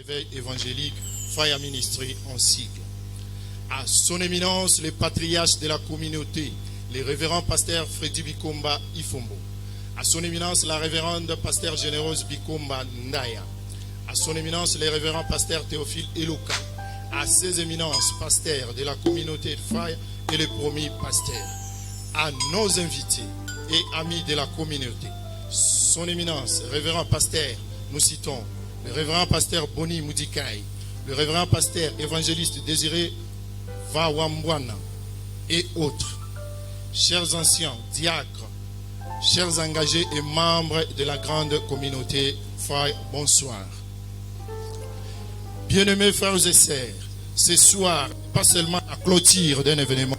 Réveil évangélique Fire Ministry en sigle. À son éminence, les patriarches de la communauté, les révérends pasteurs Freddy Bikomba Ifombo. À son éminence, la révérende pasteur généreuse Bikomba Ndaya. À son éminence, les révérends pasteurs Théophile Eloka. À ses éminences, pasteurs de la communauté de Fire et les promis pasteurs. À nos invités et amis de la communauté. Son éminence, révérend pasteur, nous citons le révérend pasteur Boni Moudikai, le révérend pasteur évangéliste Désiré Vawambwana et autres. Chers anciens, diacres, chers engagés et membres de la grande communauté, frères, bonsoir. Bien-aimés frères et sœurs, ce soir, pas seulement la clôture d'un événement,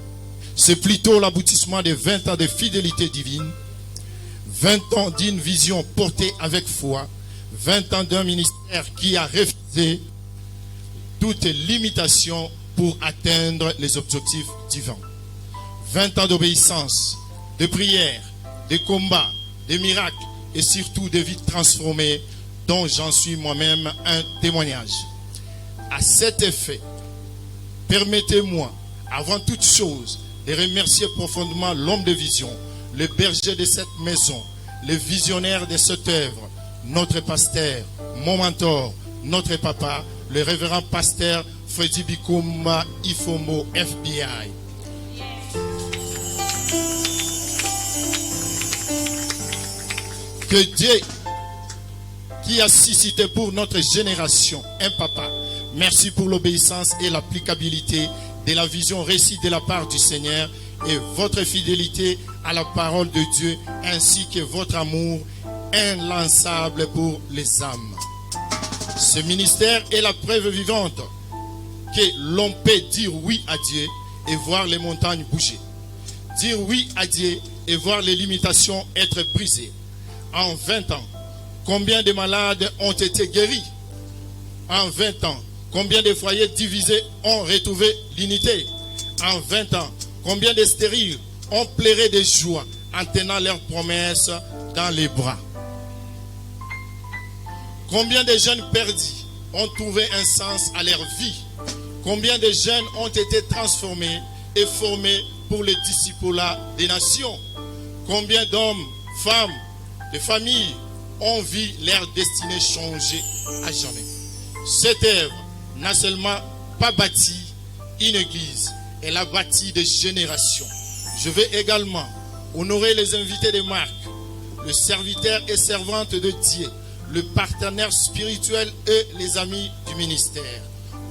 c'est plutôt l'aboutissement de 20 ans de fidélité divine, 20 ans d'une vision portée avec foi, 20 ans d'un ministère qui a refusé toute limitation pour atteindre les objectifs divins. 20 ans d'obéissance, de prière, de combat, de miracles et surtout de vies transformées dont j'en suis moi-même un témoignage. À cet effet, permettez-moi, avant toute chose, de remercier profondément l'homme de vision, le berger de cette maison, le visionnaire de cette œuvre, notre pasteur, mon mentor, notre papa, le révérend pasteur Freddy Bikomba Ifombo FBI. Que Dieu qui a suscité pour notre génération un papa, merci pour l'obéissance et l'applicabilité de la vision récite de la part du Seigneur et votre fidélité à la parole de Dieu ainsi que votre amour inlassable pour les âmes. Ce ministère est la preuve vivante que l'on peut dire oui à Dieu et voir les montagnes bouger. Dire oui à Dieu et voir les limitations être brisées. En 20 ans, combien de malades ont été guéris? En 20 ans, combien de foyers divisés ont retrouvé l'unité? En 20 ans, combien de stériles ont pleuré de joie en tenant leurs promesses dans les bras? Combien de jeunes perdus ont trouvé un sens à leur vie? Combien de jeunes ont été transformés et formés pour le discipulat des nations? Combien d'hommes, femmes, de familles ont vu leur destinée changer à jamais? Cette œuvre n'a seulement pas bâti une église, elle a bâti des générations. Je vais également honorer les invités de Marc, le serviteur et servante de Dieu, le partenaire spirituel et les amis du ministère.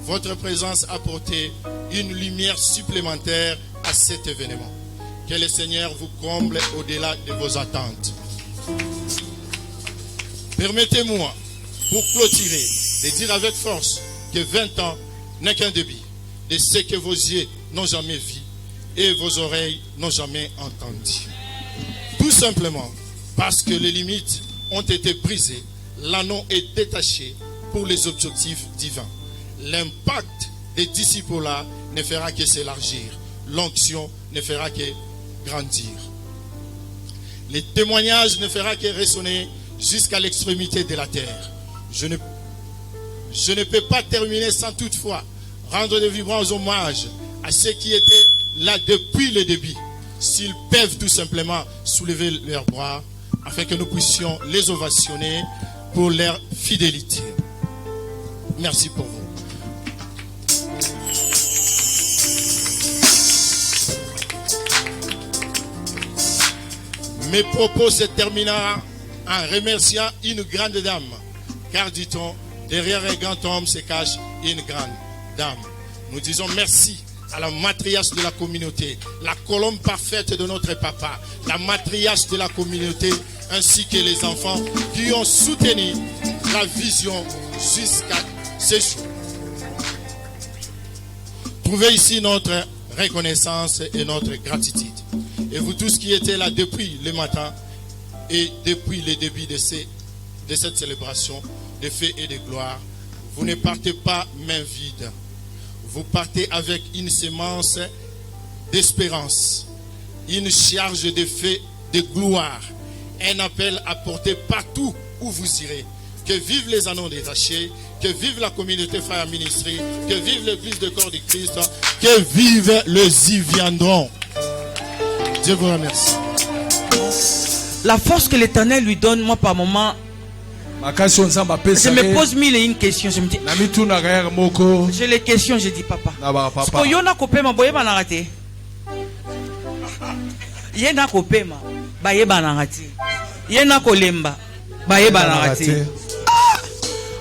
Votre présence a apporté une lumière supplémentaire à cet événement. Que le Seigneur vous comble au-delà de vos attentes. Permettez-moi, pour clôturer, de dire avec force que 20 ans n'est qu'un début de ce que vos yeux n'ont jamais vu et vos oreilles n'ont jamais entendu. Tout simplement parce que les limites ont été brisées, l'anneau est détaché pour les objectifs divins. L'impact des disciples-là ne fera que s'élargir. L'onction ne fera que grandir. Les témoignages ne fera que résonner jusqu'à l'extrémité de la terre. Je ne peux pas terminer sans toutefois rendre de vibrants hommages à ceux qui étaient là depuis le début. S'ils peuvent tout simplement soulever leurs bras afin que nous puissions les ovationner pour leur fidélité. Merci pour vous. Mes propos se termineront en remerciant une grande dame. Car dit-on, derrière un grand homme se cache une grande dame. Nous disons merci à la matriarche de la communauté, la colombe parfaite de notre papa, la matriarche de la communauté, ainsi que les enfants qui ont soutenu la vision jusqu'à ce jour. Trouvez ici notre reconnaissance et notre gratitude. Et vous tous qui étiez là depuis le matin et depuis le début de cette célébration de fête et de gloire, vous ne partez pas main vide. Vous partez avec une semence d'espérance, une charge de fête, de gloire, un appel à porter partout où vous irez. Que vivent les anneaux détachés, que vive la communauté Fire Ministry, que vive l'église de corps du Christ, que vive les y viendront. Dieu vous remercie. La force que l'Éternel lui donne, moi par moment, je me pose mille et une questions. Je me dis, j'ai les questions, je dis papa. Parce que na kopema boye banarate. Yena kopema baye banarate. Yena kolemba baye banarate.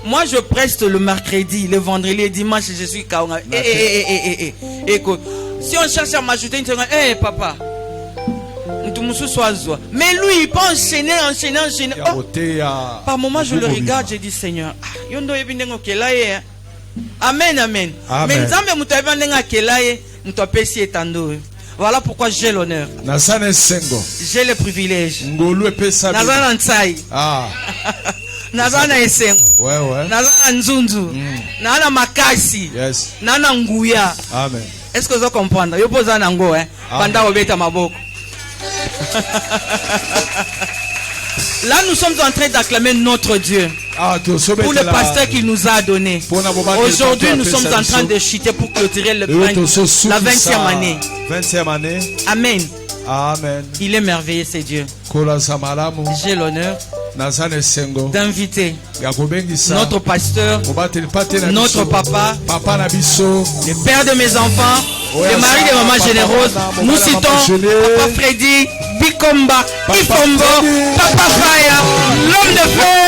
Moi je preste le mercredi, le vendredi, le dimanche, je suis kaonga. Écoute, si on cherche à m'ajouter une seconde, papa. Mais lui, il peut enchaîner. Oh. Par moment, je le regarde, je dis Seigneur, Amen. Voilà pourquoi j'ai l'honneur. J'ai le privilège. Nazana esengo. Nazana nzunzu. Nana makasi. Nana nguya. Amen. Est-ce que vous comprenez? Yo posa nango Banda obeta maboko. Là, nous sommes en train d'acclamer notre Dieu pour le pasteur qu'il nous a donné. Aujourd'hui, nous sommes en train de chuter pour clôturer la 20e année. 20e année. Amen. Amen. Il est merveilleux, c'est Dieu. J'ai l'honneur d'inviter notre pasteur, notre papa, le père de mes enfants, le mari de maman généreuse. Nous citons Papa Freddy, Bikomba, Ifombo, Papa Faya, l'homme de feu.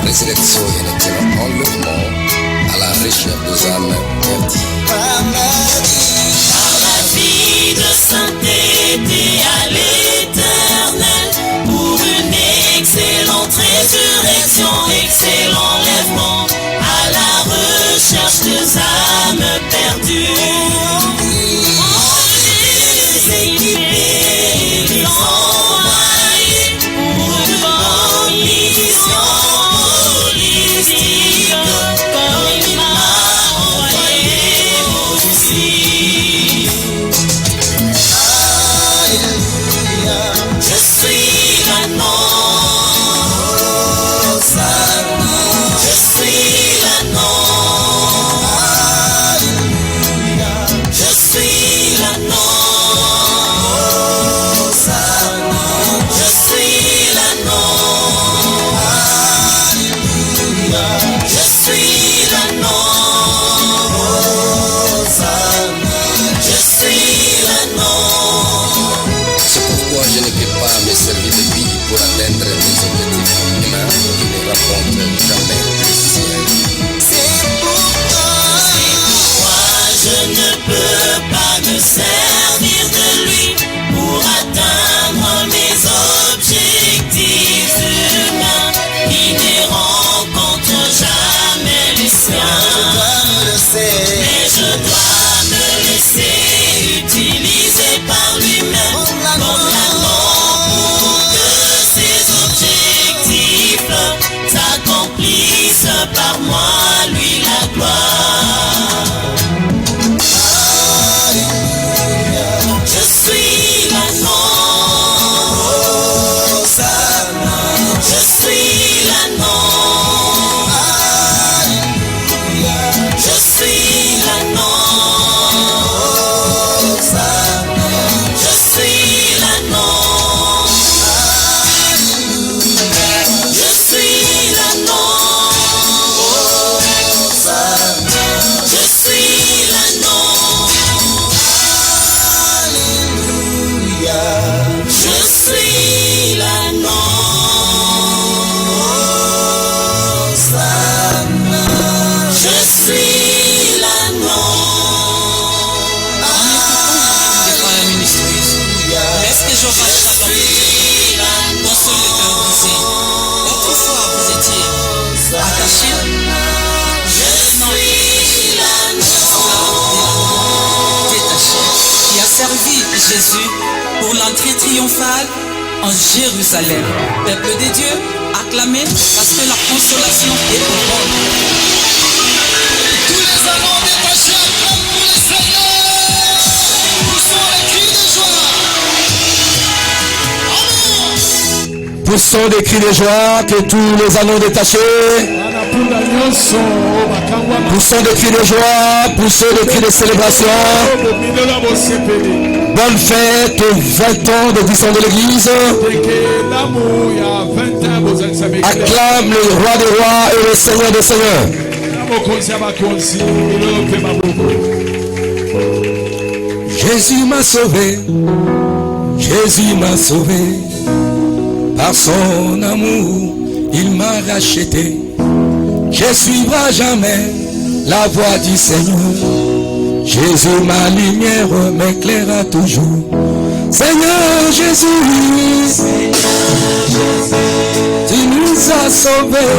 Présélection et un excellent enlèvement à la recherche des âmes perdues. Par la vie de sainteté à l'éternel, pour une excellente résurrection, excellent enlèvement à la recherche des âmes perdues. Les équipés, les envoyés pour une grande mission. Comme il m'a envoyé aussi. Alléluia. Je suis maintenant. par moi, lui la gloire. Alléluia. Je suis l'agneau. Hosanna. Je suis l'agneau. Alléluia. Je suis l'agneau. Hosanna. Je suis l'agneau. Je suis l'agneau. Hosanna. Je suis l'agneau. Alléluia. Je suis l'agneau. Hosanna. Je suis l'agneau. Est-ce que je vais chacun dans son cœur brisé? Autrefois vous étiez attachés. Qui a servi Jésus pour l'entrée triomphale en Jérusalem. Peuple de Dieu, acclamez parce que la consolation est au bon. Tous les amants détachés acclament pour le Seigneur. Poussons les cris de joie. Amen. Poussons des cris de joie, que tous les anneaux détachés. Poussons des cris de joie, poussons des cris de célébration. Bonne fête, 20 ans de 10 ans de l'église. Acclame le roi des rois et le seigneur des seigneurs. Jésus m'a sauvé, Jésus m'a sauvé. Par son amour, il m'a racheté. Je suivrai jamais la voie du Seigneur. Jésus, ma lumière, m'éclaira toujours. Seigneur Jésus, tu nous as sauvés.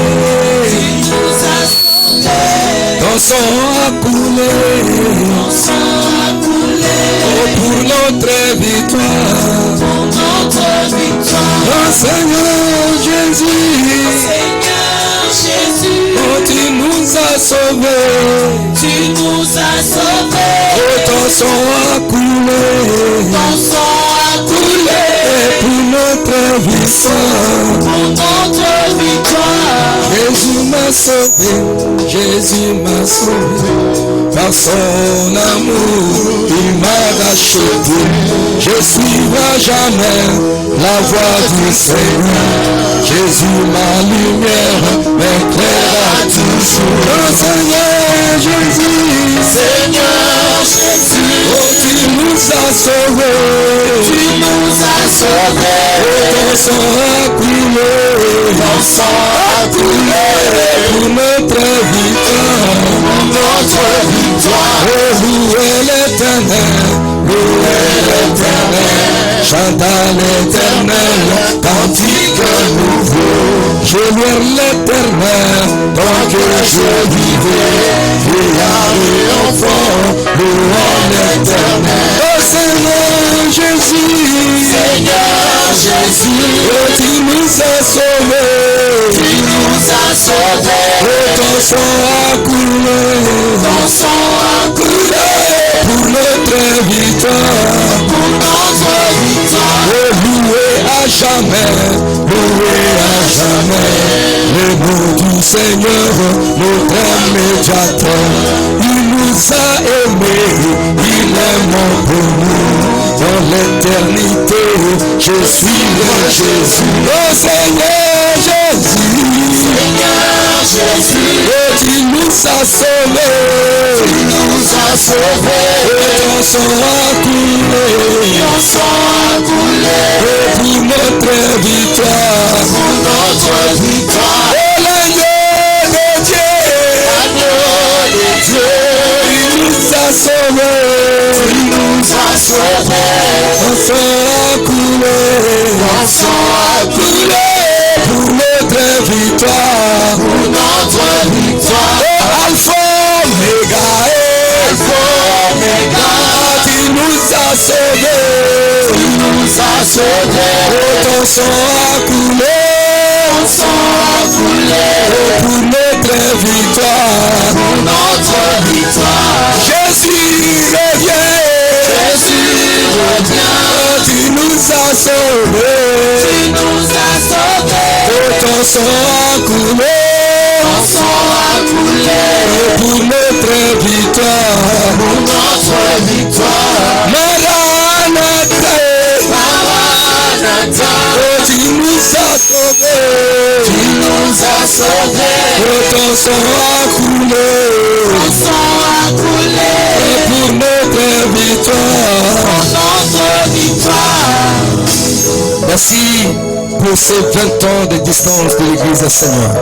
Ton sang a coulé, oh, pour notre victoire. Oh Seigneur Jésus, oh tu nous as sauvés. Oh ton sang a coulé, pour notre victoire. Jésus m'a sauvé, Jésus m'a sauvé. Par son amour, il m'a racheté. Je suivrai jamais la voie du Seigneur. Jésus, ma lumière, m'éclaira toujours. Oh Seigneur Jésus, oh tu nous as sauvés. Oh ton sang a coulé, pour notre victoire. Oh louez l'éternel, chante à l'éternel, cantique nouveau. Je loue l'éternel, tant que je vivais, vieillard et enfant, louant l'éternel. Oh Seigneur Jésus, oh tu nous as sauvés, oh ton sang a coulé, pour notre victoire. Oh loué à jamais, le nom du Seigneur, notre médiateur. Il nous a aimés, il aime pour nous. Dans l'éternité, je suis le Jésus. Oh Seigneur Jésus, oh tu nous as sauvés. Ton sang a coulé, pour notre victoire. Oh l'agneau de Dieu, il nous a sauvés. Ton sang a coulé, pour notre victoire. Oh Alpha Omega, tu nous as sauvés. Oh ton sang a coulé, pour notre Oh, tu nous as sauvés. Tu nous as sauvés. Oh, ton sang a coulé. Ton sang a coulé. Pour notre victoire. Pour notre victoire. Maranatha. Maranatha. Oh, tu nous as sauvés. Tu nous as sauvés. Oh, ton sang a coulé. Ton sang a coulé. Pour notre victoire. Pour notre victoire. Merci pour ces 20 ans de distance de l'église du Seigneur.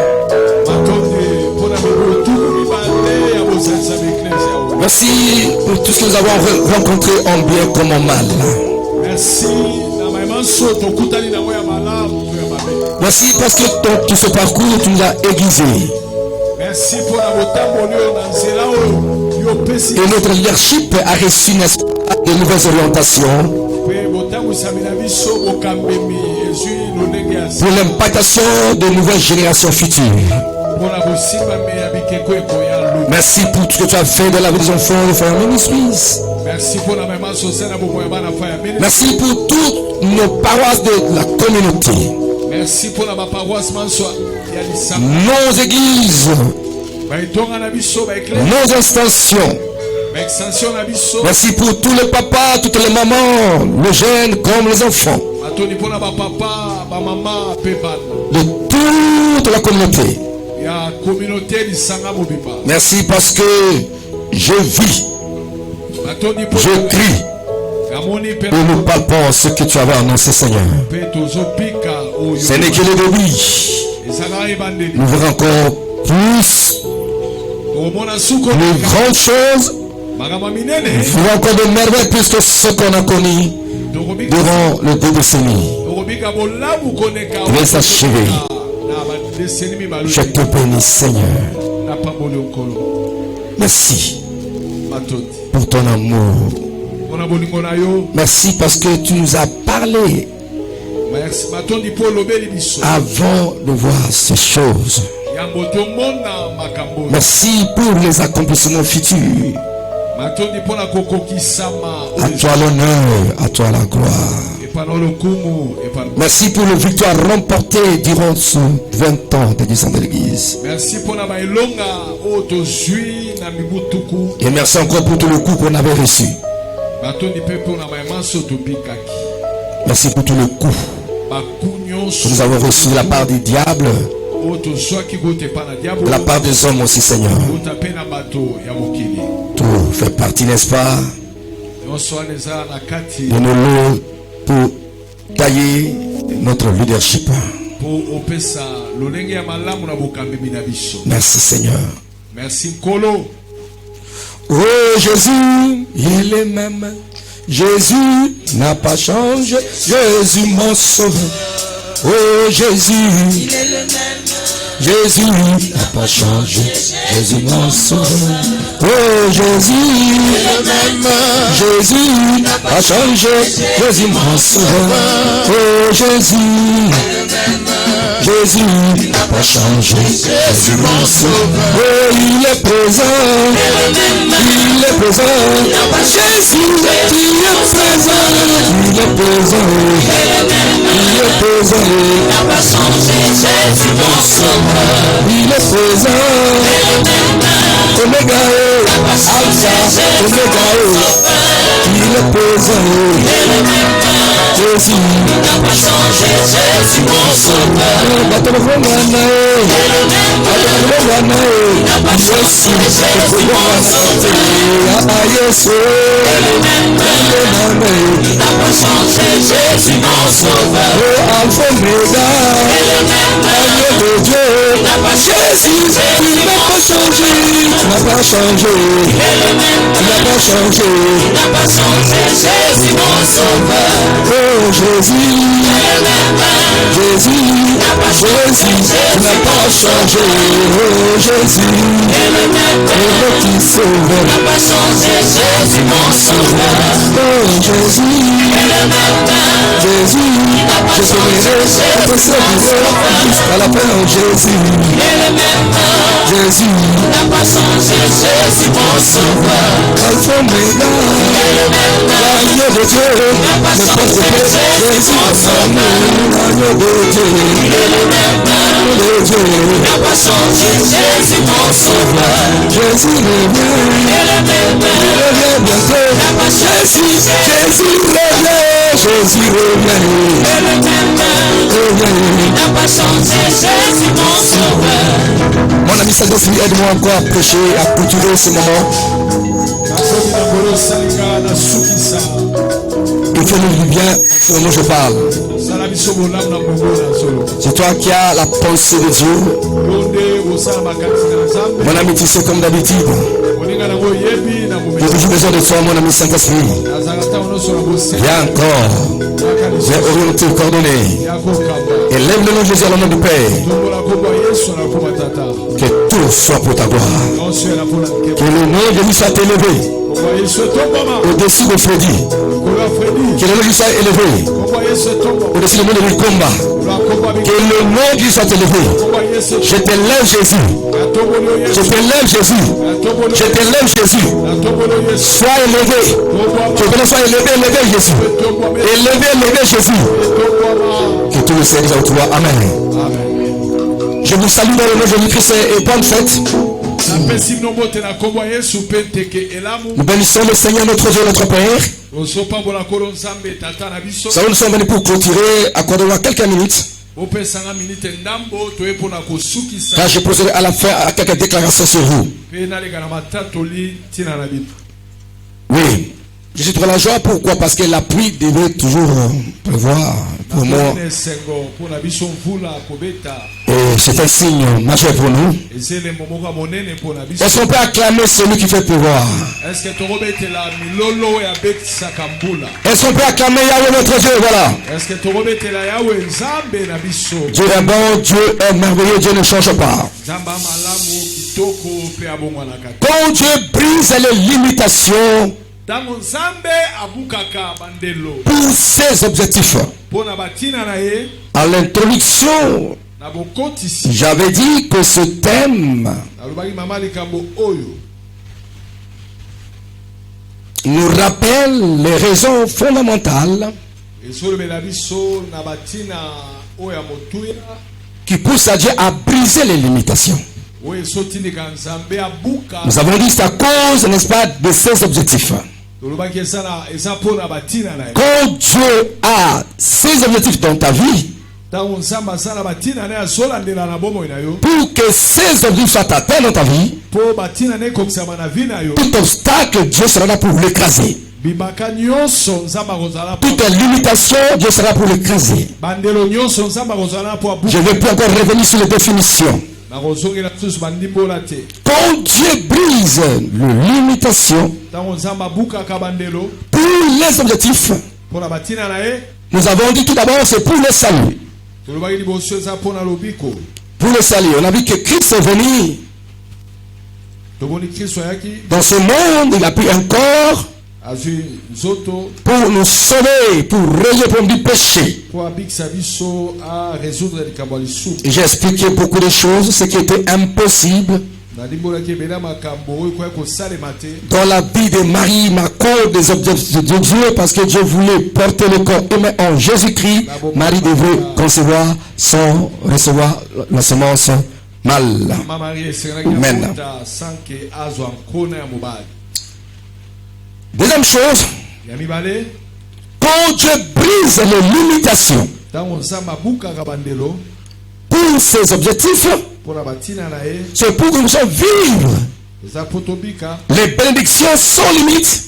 Merci pour tout ce que nous avons rencontré en bien comme en mal. Merci parce que dans tout ce parcours, tu nous as aiguisés. Et notre leadership a reçu de nouvelles orientations pour l'impactation de nouvelles générations futures. Merci pour tout ce que tu as fait dans la vie des enfants de Fire Ministries. Merci pour toutes nos paroisses de la communauté. Nos églises, nos extensions. Merci pour tous les papas, toutes les mamans, les jeunes comme les enfants. De toute la communauté. Merci parce que je vis, je crie et nous palpons ce que tu avais annoncé, Seigneur. Ce n'est que le début. Nous verrons encore plus de grandes choses. Nous verrons encore de merveilles plus que ce qu'on a connu durant le 2 décennies. Il va s'achever. Je te bénis, Seigneur. Merci pour ton amour. Merci parce que tu nous as parlé avant de voir ces choses. Merci pour les accomplissements futurs. À toi l'honneur, à toi la gloire. Merci pour les victoires remportées durant ce 20 ans de descente de l'église. Et merci encore pour tout le coup qu'on avait reçu. Merci pour tout le coup que nous avons reçu de la part du diable, de la part des hommes aussi, Seigneur. Tout fait partie, n'est-ce pas, de nos lots pour tailler notre leadership. Merci, Seigneur. Merci, Nkolo. Oh Jésus, il est même. Jésus n'a pas changé. Jésus mon sauveur. Oh Jésus, il est le même. Jésus n'a pas changé. Jésus mon sauveur. Oh Jésus, il est le même. Jésus n'a pas changé. Jésus mon sauveur. Oh Jésus, il est le même. Jésus n'a pas changé. Jésus mon sauveur. Oh, il est présent. Il est présent. Jésus, il est présent. Il est présent. Il est présent. Il n'a pas changé. Jésus mon sauveur. Il est présent. Oméga, Alpha, Oméga, il est présent. Jésus n'a pas changé. Jésus mon sauveur. Il n'a pas changé. Jésus mon sauveur. Il n'a pas changé. Jésus mon sauveur. Alpha Oméga, de Dieu. Jésus, il n'a pas changé. Il n'a pas changé. Il n'a pas changé. Il n'a pas changé. Jésus mon sauveur. Oh Jésus, Jésus, Jésus, il n'a pas changé. Oh Jésus, le petit sauveur. Il n'a pas changé. Jésus mon sauveur. Oh Jésus, Jésus, je serai, je te servirai jusqu'à la fin. Jésus, il est le même. Jésus n'a pas changé, Jésus mon sauveur. Alpha Omega, l'agneau de Dieu n'a pas changé, Jésus mon sauveur. L'agneau de Dieu, n'a pas changé, Jésus mon sauveur. Jésus revient, il revient bientôt. Jésus revient, Jésus revient. N'a pas changé, Jésus mon sauveur. Mon ami Saint-Esprit, aide-moi encore à prêcher, à cultiver ce moment. Il fait nous du bien en ce moment je parle. C'est toi qui as la pensée de Dieu. Mon ami, tu sais comme d'habitude. J'ai toujours besoin de toi, mon ami Saint-Esprit. Viens encore. Viens orienter, coordonner. Et lève le nom de Jésus à nom du Père. Que tout soit pour ta gloire. Que le nom de Jésus soit élevé au-dessus de Freddy. Que le nom de Jésus soit élevé au-dessus du nom de Wilcomba. Que le nom de Jésus soit élevé. Je t'élève Jésus. Je t'élève Jésus. Je t'élève Jésus. Sois élevé. Que le nom soit élevé, élevé Jésus. Élevé, élevé Jésus. Que tout le Seigneur soit toi. Amen. Je vous salue dans le nom de Jésus-Christ et bonne fête. Nous bénissons le Seigneur notre Dieu, notre Père. Nous sommes venus pour clôturer, accordez-moi quelques minutes. Car je procéderai à la fin à quelques déclarations sur vous. Oui. Je suis trop la joie, pourquoi? Parce que la pluie devait toujours pleuvoir pour moi. Et c'est un signe majeur pour nous. Est-ce qu'on peut acclamer celui qui fait pleuvoir? Est-ce qu'on peut acclamer Yahweh notre Dieu? Voilà. Dieu est bon, Dieu est merveilleux, Dieu ne change pas. Quand Dieu brise les limitations pour ses objectifs. À l'introduction, j'avais dit que ce thème nous rappelle les raisons fondamentales qui poussent à Dieu à briser les limitations. Nous avons dit c'est à cause, n'est-ce pas, de ses objectifs. Quand Dieu a ses objectifs dans ta vie, pour que ces objectifs soient atteints dans ta vie, tout obstacle, Dieu sera là pour l'écraser. Toute limitation, Dieu sera pour l'écraser. Je ne vais plus encore revenir sur les définitions. Quand Dieu brise les limitations pour les objectifs, nous avons dit tout d'abord c'est pour le salut. Pour le salut, on a vu que Christ est venu dans ce monde, il a pris un corps pour nous sauver, pour résoudre du péché. Et j'ai expliqué beaucoup de choses, ce qui était impossible dans la vie de Marie, ma cause des objectifs de Dieu, parce que Dieu voulait porter le corps humain en Jésus-Christ. Marie devait concevoir sans recevoir la semence mâle. Amen. Deuxième chose, quand Dieu brise les limitations pour ses objectifs, c'est pour que nous puissions vivre les bénédictions sans limite.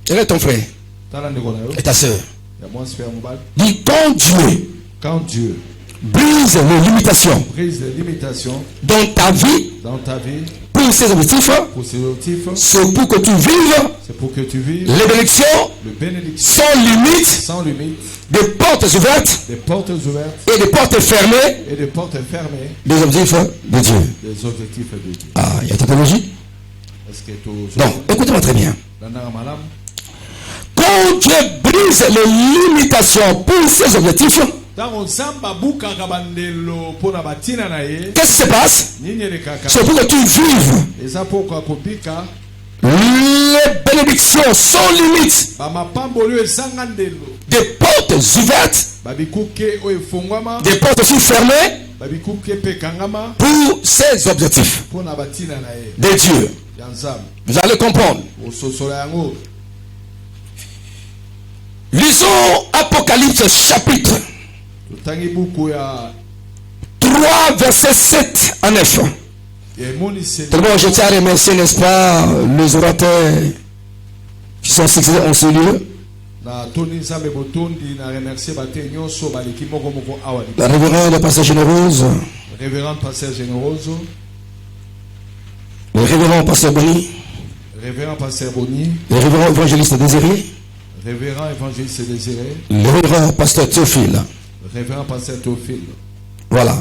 Quel est ton frère et ta soeur? Dis quand Dieu brise les limitations dans ta vie, pour ses objectifs, c'est pour que tu vives les bénédictions sans limite, des portes ouvertes et des portes fermées, des objectifs de Dieu. Ah, il y a tautologie? Donc, écoutez-moi très bien. Quand Dieu brise les limitations pour ses objectifs, Qu'est-ce qui se passe? C'est pour que tu vives les bénédictions sans limite, des portes ouvertes, des portes aussi fermées pour ces objectifs de Dieu. Vous allez comprendre. Lisons Apocalypse chapitre 3 versets 7 à 9. Tellement je tiens à remercier, n'est-ce pas, les orateurs qui sont succédés en ce lieu. La révérende pasteur Généreuse, le révérend pasteur Boni, le révérend évangéliste Désiré, le révérend pasteur Théophile. Voilà.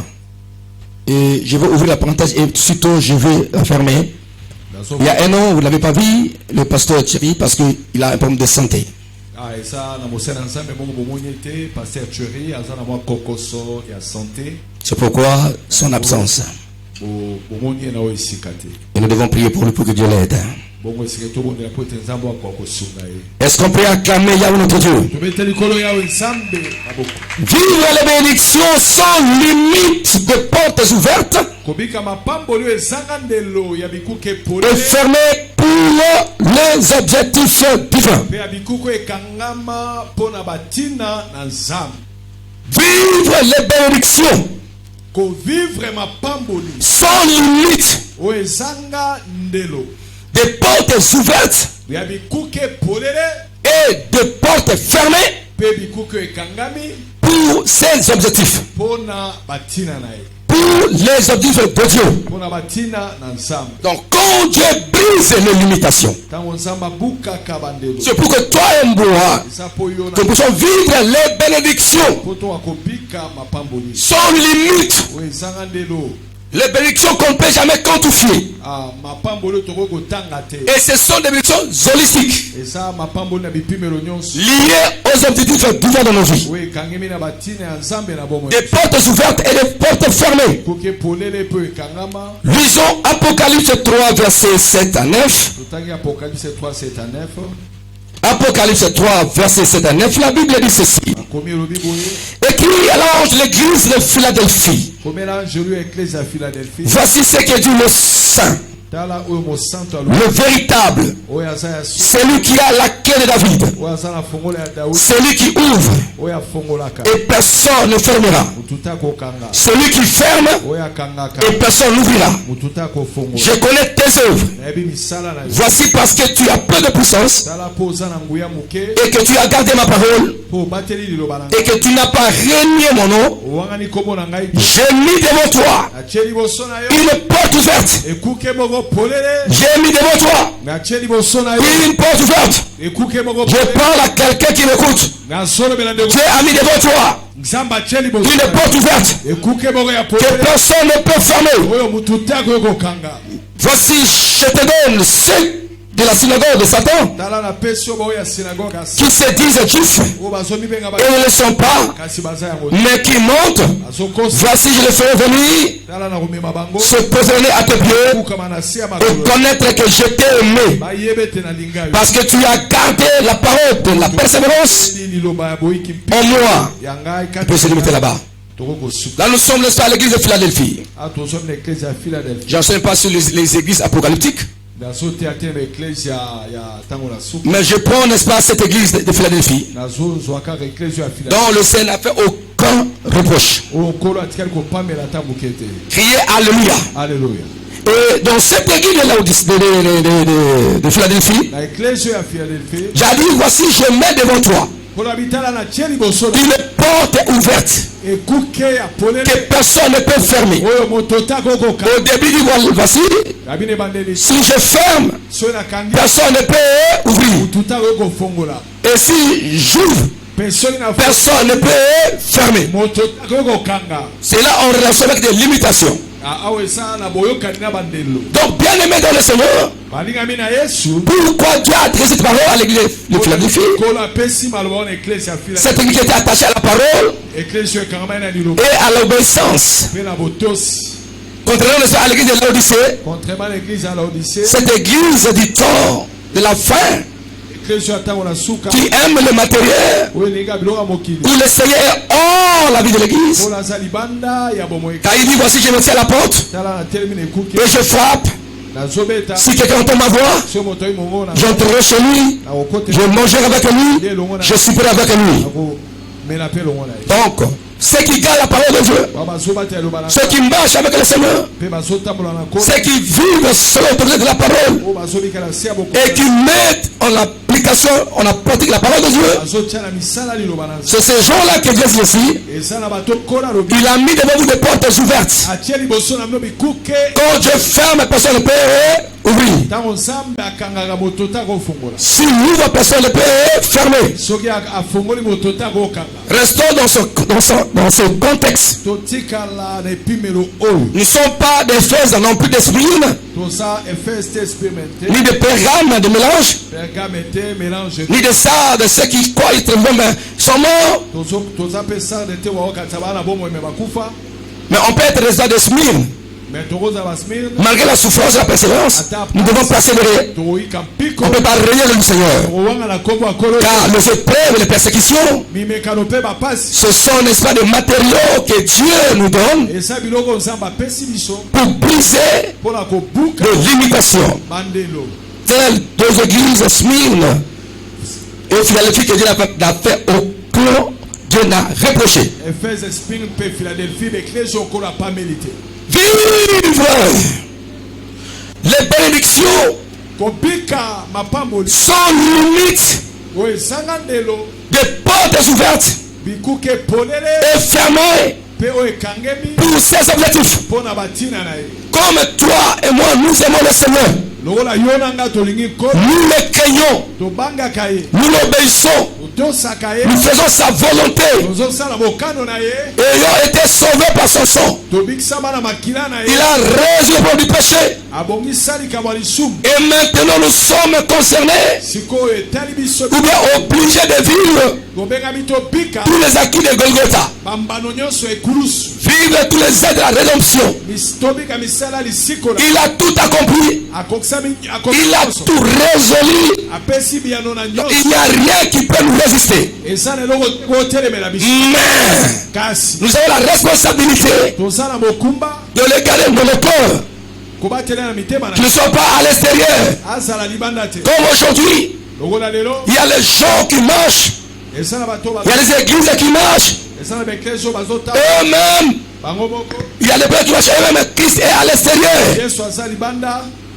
Et je vais ouvrir la parenthèse et surtout je vais la fermer. Il y a un an, vous ne l'avez pas vu, le pasteur Thierry, parce qu'il a un problème de santé. C'est pourquoi son absence. Et nous devons prier pour lui pour que Dieu l'aide. Est-ce qu'on peut acclamer Yahweh notre Dieu? Vivre les bénédictions sans limite, de portes ouvertes et fermées pour les objectifs divins. Vivre les bénédictions sans limite, des portes ouvertes et des portes fermées pour ses objectifs, pour les objectifs de Dieu. Donc quand Dieu brise les limitations, c'est pour que toi et moi, que nous puissions vivre les bénédictions sans limite. Les bénédictions qu'on ne peut jamais quantifier. Et ce sont des bénédictions holistiques, liées aux objectifs divins de nos vies. Des portes ouvertes et des portes fermées. Lisons Apocalypse 3 versets 7 à 9. Apocalypse 3 versets 7 à 9. La Bible dit ceci. Écrit à l'ange de l'église de Philadelphie. Voici ce que dit le Saint, le véritable, celui qui a la clé de David, celui qui ouvre et personne ne fermera, celui qui ferme et personne n'ouvrira. Je connais tes œuvres. Voici parce que tu as peu de puissance et que tu as gardé ma parole et que tu n'as pas renié mon nom. J'ai mis devant toi une porte ouverte. J'ai mis devant toi une porte ouverte. Je parle à quelqu'un qui m'écoute. Dieu a mis devant toi une porte ouverte que personne ne peut fermer. Voici, je te donne ceux de la synagogue de Satan qui se disent juifs et ne le sont pas, mais qui mentent. Voici, je les ferai venir se poser à tes pieds et connaître que je t'ai aimé, parce que tu as gardé la parole de la persévérance en moi. Tu peux se limiter là-bas. Là nous sommes à l'église de Philadelphie. J'enseigne pas sur les églises apocalyptiques, mais je prends, n'est-ce pas, cette église de Philadelphie dont le Seigneur n'a fait aucun reproche. Criez Alléluia. Et dans cette église de Philadelphie, j'ai dit, voici, je mets devant toi une porte ouverte que personne ne peut fermer. Au début du voici, si je ferme, personne ne peut ouvrir. Et si j'ouvre, personne ne peut fermer. C'est là en relation avec des limitations. Donc, bien aimé dans le Seigneur, pourquoi Dieu a adressé cette parole à l'église de Philadelphie? Cette église était attachée à la parole et à l'obéissance. Contrairement à l'église de l'Odyssée, cette église du temps de la fin, qui aime le matériel, où le Seigneur est hors la vie de l'église. Car il dit, voici je me tiens à la porte et je frappe. Si quelqu'un entend ma voix, j'entrerai chez lui, je mangerai avec lui, je souperai avec lui. Donc, ceux qui gardent la parole de Dieu, ceux qui marchent avec le Seigneur, ceux qui vivent selon l'autorité de la parole et qui mettent en application, en pratique la parole de Dieu, c'est ces gens-là que Dieu dit aussi. Il a mis devant vous des portes ouvertes. Quand Dieu ferme, personne ne peut ouvrir. Si l'ouvre, personne ne peut fermer. Restons dans ce contexte. Nous ne sommes pas des choses non plus d'esprit, ni de Pergame de mélange, ni de ça, de ceux qui croient être sont morts. Mais on peut être résident de Smyrne. Malgré la souffrance et la persévérance, nous devons persévérer. On ne peut pas régner le Seigneur. Car les épreuves et les persécutions, ce sont, n'est-ce pas, des matériaux que Dieu nous donne pour briser les limitations. Telles deux églises, Smyrne et Philadelphie, que Dieu n'a fait aucun, Dieu n'a reproché. Vivre les bénédictions sans limite, des portes ouvertes et fermées pour ses objectifs. Comme toi et moi, nous aimons le Seigneur. Nous le craignons, nous l'obéissons, nous faisons sa volonté. Ayant été sauvés par son sang, il a résolu le problème du péché. Et maintenant nous sommes concernés ou bien obligés de vivre tous les acquis de Golgotha, vivre tous les aides de la rédemption. Il a tout accompli. Il a tout résolu. Il n'y a rien qui peut nous résister. Mais nous avons la responsabilité de les garder dans le cœur, qu'ils ne soient pas à l'extérieur. Comme aujourd'hui, il y a les gens qui marchent, il y a les églises qui marchent eux-mêmes. Il y a les peuples qui marchent eux-mêmes. Christ est à l'extérieur.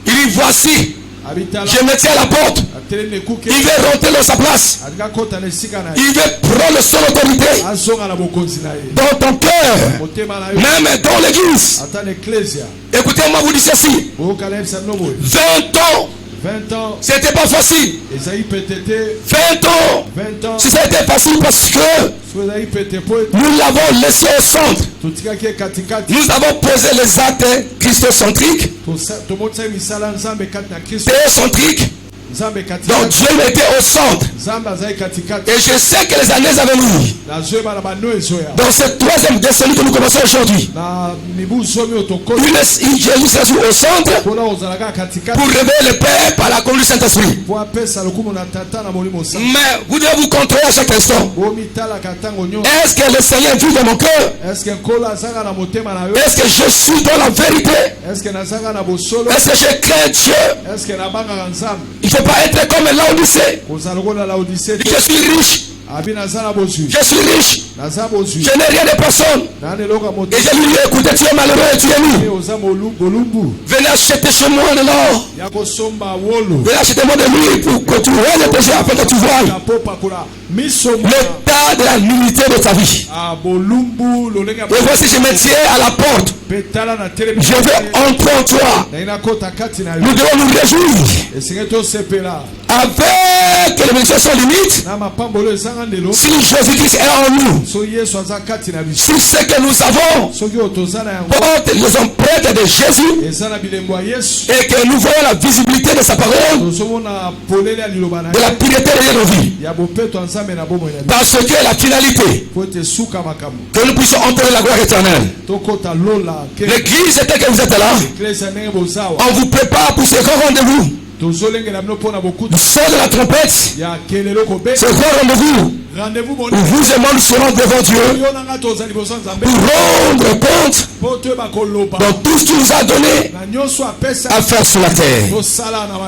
Il dit, voici, je me tiens à la porte. Il veut rentrer dans sa place. Il veut prendre son autorité dans ton cœur, même dans l'église. Écoutez-moi, vous dites ceci. 20 ans, c'était pas facile. 20 ans, si ça a été facile parce que nous l'avons laissé au centre. Nous avons posé les actes christocentriques, théocentriques. Donc Dieu était au centre. Et je sais que les années à venir, dans cette troisième décennie que nous commençons aujourd'hui, Jésus sera au centre pour révéler le Père par la conduite du Saint-Esprit. Mais vous devez vous contrôler à chaque instant. Est-ce que le Seigneur vit dans mon cœur? Est-ce que je suis dans la vérité? Est-ce que je crains Dieu? Il ne faut pas être comme l'Odyssée. Je suis riche. Je suis riche. Je n'ai rien de personne. Et je lui ai écouté, tu es malheureux et tu es nu. Venez acheter chez moi de l'or. Venez acheter moi de l'huile pour que tu vois le péché afin que tu vois l'état de la nullité de ta vie. Et voici, je me tiens à la porte. Je vais entrer en toi. Nous devons nous réjouir. avec les bénédictions sans limite, si Jésus-Christ est en nous, si ce que nous avons porte les empreintes de Jésus et que nous voyons la visibilité de sa parole, de la pureté de nos vies, parce que la finalité, que nous puissions entrer la gloire éternelle. L'église était que vous êtes là, on vous prépare pour ce grand rendez-vous. Le son de la trompette, ce grand rendez-vous où vous et moi nous serons devant Dieu pour rendre compte dans tout ce qu'il nous a donné à faire sur la terre.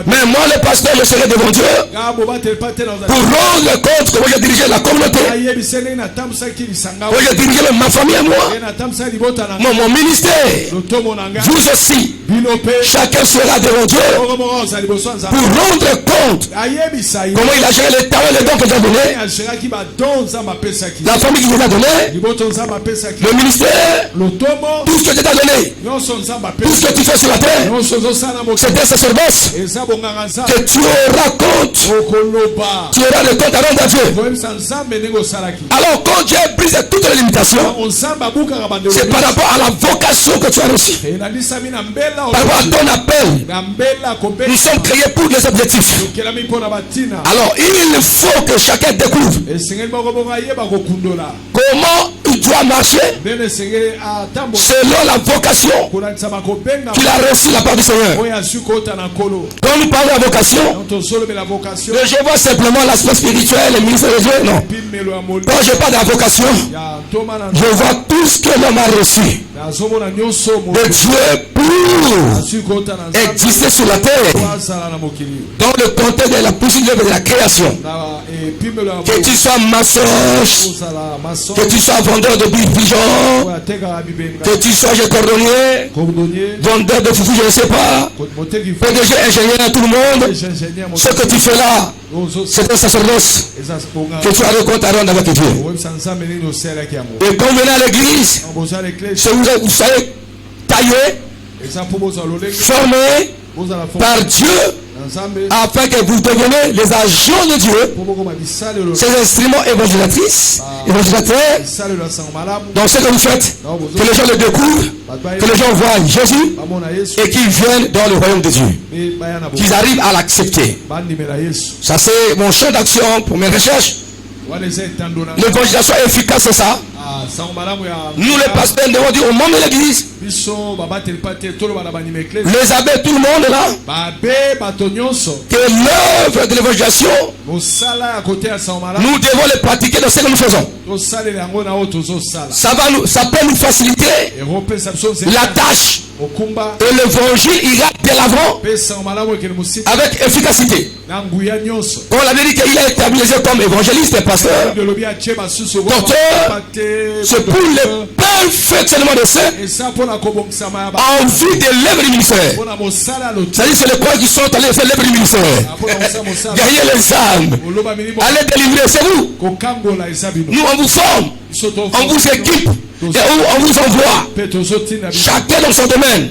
Mais moi le pasteur, je serai devant Dieu pour rendre compte comment j'ai dirigé la communauté, comment j'ai dirigé ma famille et moi, mon ministère. Vous aussi, chacun sera devant Dieu pour rendre compte comment il a géré les talents et les dons que j'ai donnés, la famille qu'il nous a donné, le ministère, tout ce que Dieu t'a donné, tout ce que tu fais sur la terre, c'est un sacerdoce que tu auras compte, tu auras le compte à rendre à Dieu. Alors quand Dieu brise toutes les limitations, c'est par rapport à la vocation que tu as reçue, par rapport à ton appel. Nous sommes créés pour les objectifs. Alors il faut que chacun découvre comment il doit marcher selon la vocation qu'il a reçue de la part du Seigneur. Quand nous parlons de la vocation, je vois simplement l'aspect spirituel, le ministère de Dieu. Non. Quand je parle de la vocation, je vois tout ce que l'homme a reçu de Dieu pour exister sur la terre dans le contexte de la possibilité de la création. Que tu sois maçon, que tu sois vendeur de pigeons, que tu sois cordonnier, vendeur de foufou, je ne sais pas, PDG, ingénieur, tout le monde, ce que tu fais là, c'est un sacerdoce que tu as le compte à rendre avec Dieu. Et quand vous venez à l'église, vous savez tailler, formé par Dieu, afin que vous deveniez les agents de Dieu, ces instruments évangilateurs, dans ce que vous faites, que les gens le découvrent, que les gens voient Jésus et qu'ils viennent dans le royaume de Dieu, qu'ils arrivent à l'accepter. Ça c'est mon champ d'action pour mes recherches. L'évangélisation efficace, c'est ça. Nous les pasteurs devons dire au monde de l'église, les abbés, tout le monde là, que l'œuvre de l'évangélisation, nous devons les pratiquer dans ce que nous faisons. Ça peut nous faciliter la tâche et l'évangile ira de l'avant avec efficacité. On l'a dit qu'il a été stabilisé comme évangéliste et pasteur, docteur, c'est pour le perfectionnement des saints en vue de l'œuvre du ministère. C'est-à-dire c'est les croix qui sont allés faire l'œuvre du ministère. Gagner les âmes, allez délivrer, c'est vous. Nous on vous forme, on vous équipe et on vous envoie. Chacun dans son domaine.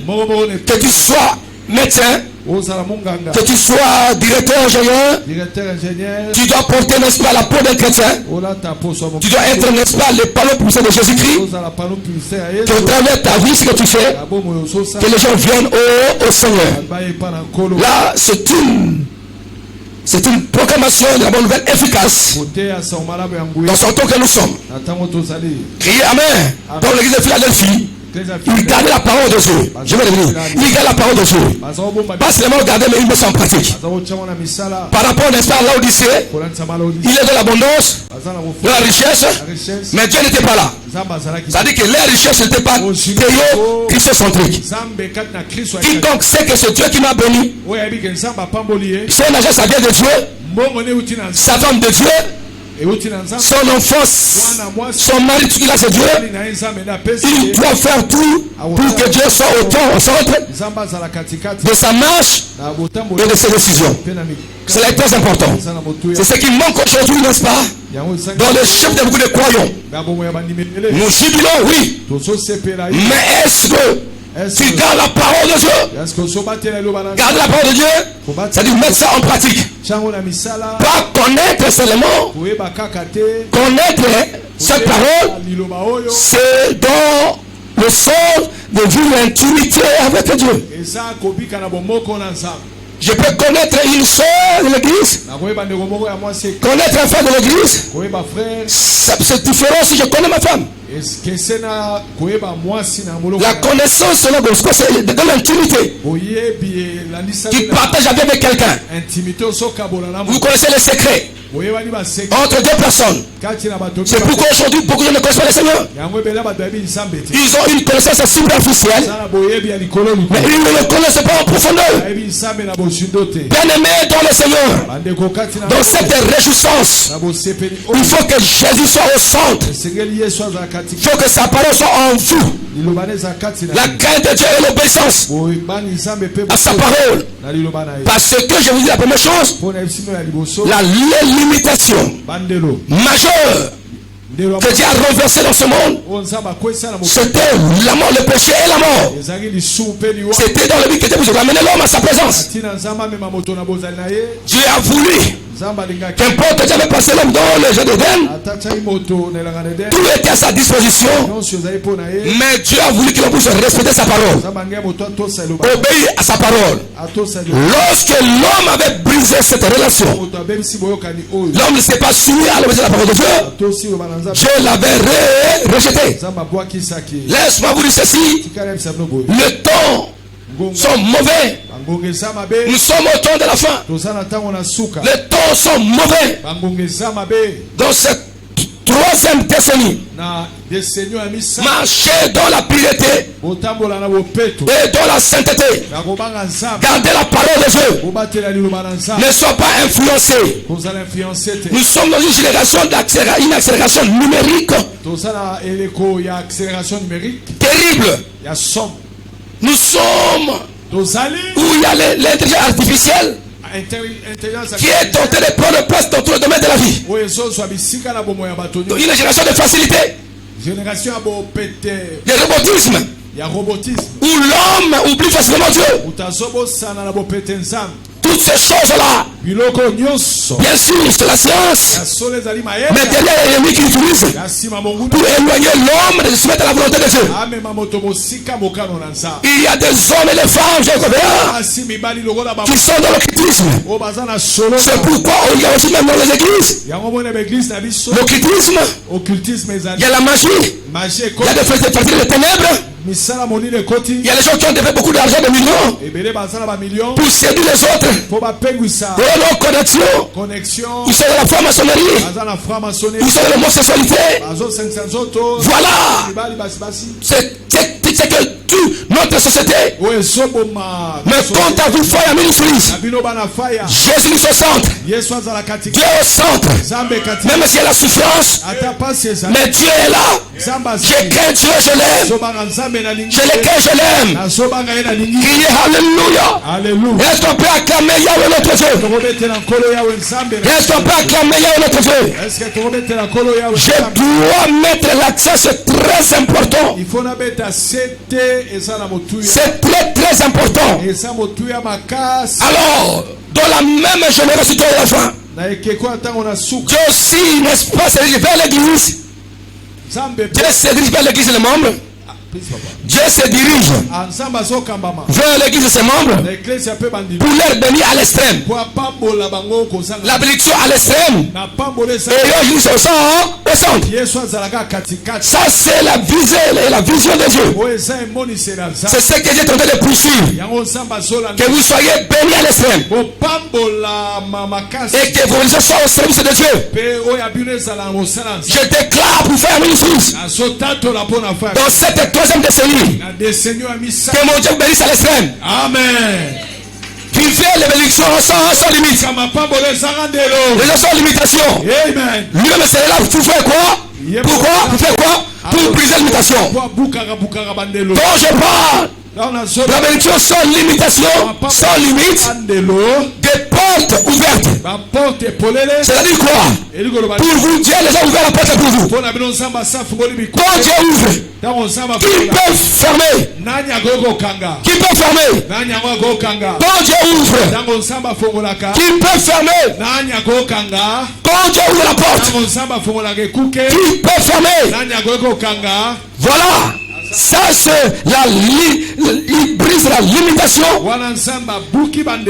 Que tu sois médecin, que tu sois directeur ingénieur, tu dois porter, n'est-ce pas, la peau d'un chrétien. Tu dois être, n'est-ce pas, le panneau poussé de Jésus-Christ. Que au travers ta vie, ce que tu fais, que les gens viennent au Seigneur. Là, c'est une proclamation de la bonne nouvelle efficace dans son temps que nous sommes. Criez Amen. Dans l'église de Philadelphie, il gardait la parole de Dieu. Je vais revenir. Il garde la parole de Dieu. Pas seulement regarder, mais il met ça en pratique. Par rapport, n'est-ce pas, à l'Odyssée, il est de l'abondance, de la richesse, mais Dieu n'était pas là. C'est-à-dire que les richesses n'étaient pas théo-christocentriques. Quiconque sait que c'est Dieu qui m'a béni, son argent, ça vient de Dieu, sa femme de Dieu, son enfance, son mari, tout qu'il a, c'est Dieu. Il doit faire tout pour que Dieu soit au centre de sa marche et de ses décisions. C'est très important. C'est ce qui manque aujourd'hui, n'est-ce pas, dans le chef de beaucoup de croyants. Nous jubilons, oui. Mais est-ce que Tu gardes la parole de Dieu. Garde la parole de Dieu. C'est-à-dire mettre ça en pratique. Pas connaître seulement. Connaître cette parole, c'est dans le sens de vivre l'intimité avec Dieu. Je peux connaître une soeur de l'église, connaître un frère de l'église. C'est différent si je connais ma femme. La connaissance, c'est dans l'intimité. Tu partages avec quelqu'un. Vous connaissez les secrets entre deux personnes. C'est pourquoi aujourd'hui beaucoup de gens ne connaissent pas le Seigneur. Ils ont une connaissance superficielle, mais ils ne le connaissent pas en profondeur. Bien-aimé dans le Seigneur, dans cette réjouissance, il faut que Jésus soit au centre. Il faut que sa parole soit en vous. La crainte de Dieu et l'obéissance à sa parole. Parce que je vous dis la première chose, la limitation majeure que Dieu a renversé dans ce monde, c'était la mort, le péché et la mort. C'était dans le but que Dieu vous a ramené l'homme à sa présence. Dieu a voulu, qu'importe Dieu avait passé l'homme dans le jardin d'Éden, tout était à sa disposition, mais Dieu a voulu que l'on puisse respecter sa parole, obéir à sa parole. Lorsque l'homme avait brisé cette relation, l'homme ne s'est pas soumis à l'obéissance de la parole de Dieu. Dieu l'avait rejeté. Laisse-moi vous dire ceci. Le temps sont mauvais. Nous sommes au temps de la fin. Les temps sont mauvais. Dans cette troisième décennie, marchez dans la piété et dans la sainteté. Gardez la parole de Dieu. Ne sois pas influencé. Nous sommes dans une génération d'accélération numérique terrible. Nous sommes où il y a l'intelligence artificielle qui est tenté de prendre place dans tout le domaine de la vie. Une génération de facilité, de robotisme, où l'homme oublie facilement Dieu. Toutes ces choses-là, bien sûr, c'est la science, mais derrière l'ennemi qui l'utilise pour éloigner l'homme de se mettre à la volonté de Dieu. Il y a des hommes et des femmes, qui sont dans l'occultisme. C'est pourquoi il y a aussi même dans les églises l'occultisme, il y a la magie, il y a des parties des ténèbres. Il y a les gens qui ont fait beaucoup d'argent, de millions, pour séduire les autres. Pour leur connexion. Ils sont dans la franc-maçonnerie. Ils sont dans l'homosexualité. Voilà. C'est que toute notre société. Mais quand à vous, Fire Ministries, Jésus est au centre. Dieu est au centre. Même s'il y a la souffrance, mais Dieu est là. Je crains Dieu, je l'aime. Je le crains, je l'aime. Criez Alléluia. Est-ce qu'on peut acclamer Yahweh notre Dieu? Est-ce qu'on peut acclamer Yahweh notre Dieu? Je dois mettre l'accent, c'est très important. C'est très très important. Alors, dans la même générosité de la fin, Dieu aussi, n'est-ce pas, se dirige vers l'église. Dieu se dirige vers l'église et les membres. Dieu se dirige vers l'église de ses membres pour leur bénir à l'extrême. La bénédiction à l'extrême. Et ils sont au centre. Ça, c'est la vision de Dieu. C'est ce que Dieu est en train de poursuivre. Que vous soyez bénis à l'extrême. Et que vos religions soient au service de Dieu. Je déclare pour faire ministre dans cette troisième décennie, que mon Dieu bénisse à l'extrême. Amen. Vivez les bénédictions sans limite. Les gens sans limitation. Lui-même c'est là pour faire quoi? Pourquoi? Pour faire quoi? Pour briser la limitation. Quand je parle La bénédiction sans limitation, sans limite, des portes ouvertes. C'est-à-dire quoi? Pour vous, Dieu les a ouvert la porte pour vous. Quand Dieu ouvre, qui peut fermer? Qui peut fermer? Quand Dieu ouvre, qui peut fermer? Quand Dieu ouvre la porte, qui peut fermer? Voilà. Ça c'est il brise la limitation.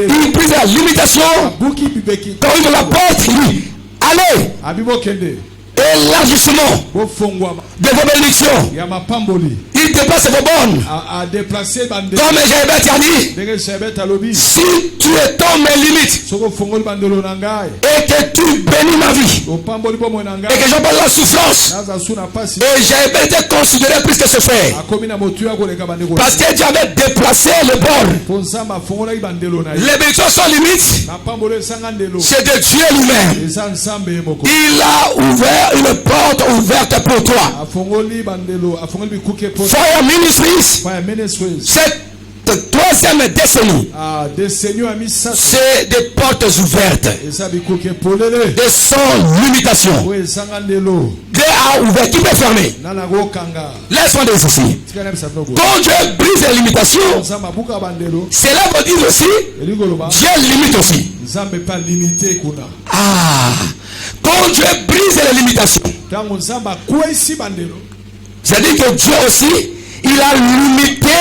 Il brise la limitation. Quand il ouvre la porte, il dit allez. Élargissement de vos bénédictions. Il dépasse vos bornes. Comme Jézabel t'a dit, si tu étends mes limites et que tu bénis ma vie et que j'en parle la souffrance, et Jézabel était considéré plus que ce frère parce que Dieu avait déplacé les bornes. Les bénédictions sans limite, c'est de Dieu lui-même. Il a ouvert une porte ouverte pour toi. Fire Ministries, cette troisième décennie, c'est des portes ouvertes, des sans limitation. Dieu a ouvert, qui peut fermer? Laisse-moi dire ceci. Quand Dieu brise les limitations, cela veut dire aussi Dieu limite aussi. Quand Dieu brise les limitations, c'est-à-dire que Dieu aussi, il a limité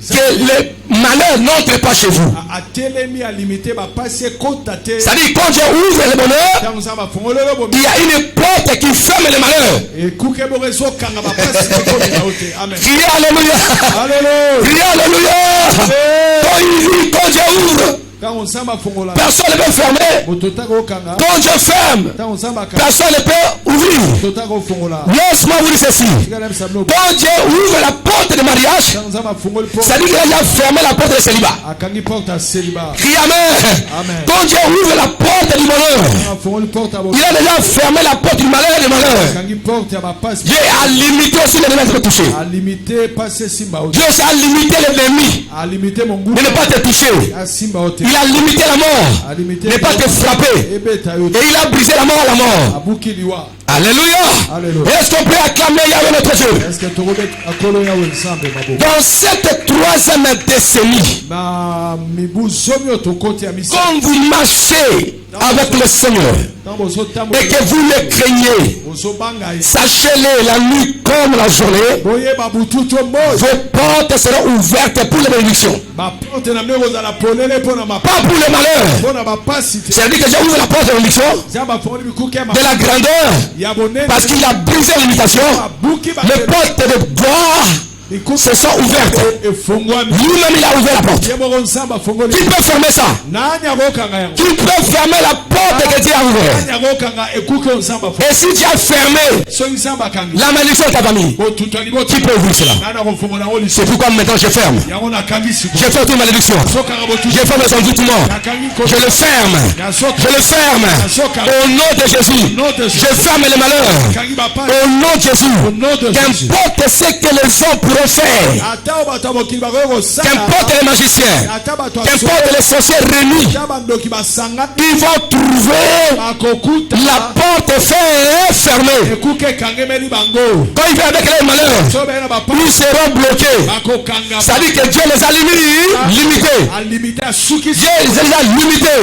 que les malheurs n'entrent pas chez vous. C'est-à-dire quand Dieu ouvre le bonheur, il y a une porte qui ferme les malheurs. Criez alléluia. Criez alléluia. Quand Dieu ouvre, personne ne peut fermer. Quand Dieu ferme, personne ne peut ouvrir. Laisse-moi vous dire ceci. Quand Dieu ouvre la porte de mariage, ça dit qu'il a déjà fermé la porte de célibat. Crie amen. Quand Dieu ouvre la porte du bonheur, il a déjà fermé la porte du malheur et du malheur. Dieu a limité aussi les domaines de toucher. Dieu a limité l'ennemi de ne pas te toucher. Il a limité la mort, ne pas te frapper. Et il a brisé la mort à la mort. Alléluia. Est-ce qu'on peut acclamer Yahweh notre Dieu? Dans cette troisième décennie, quand vous marchez avec le Seigneur et que vous le craignez, sachez-le la nuit comme la journée, vos portes seront ouvertes pour les bénédictions, pas pour le malheur. C'est-à-dire que Dieu ouvre la porte de bénédiction, de la grandeur, parce qu'il a brisé les limitations. Les portes de gloire se sont ouvertes. Lui-même il a ouvert la porte. Qui peut fermer ça? Qui peut fermer la porte que Dieu a ouverte? Et si Dieu a fermé la malédiction de ta famille, qui peut ouvrir cela? C'est pourquoi maintenant je ferme. Je ferme toute malédiction. Je ferme les envoûtements. Je le ferme. Je le ferme. Au nom de Jésus. Je ferme les malheurs. Au nom de Jésus. Qu'importe ce que les hommes pourront faire, qu'importe les magiciens, qu'importe les sorciers réunis, ils vont trouver la porte fermée. Quand ils viennent avec les malheurs, ils seront bloqués. Ça dit que Dieu les a limités. Dieu les a limités.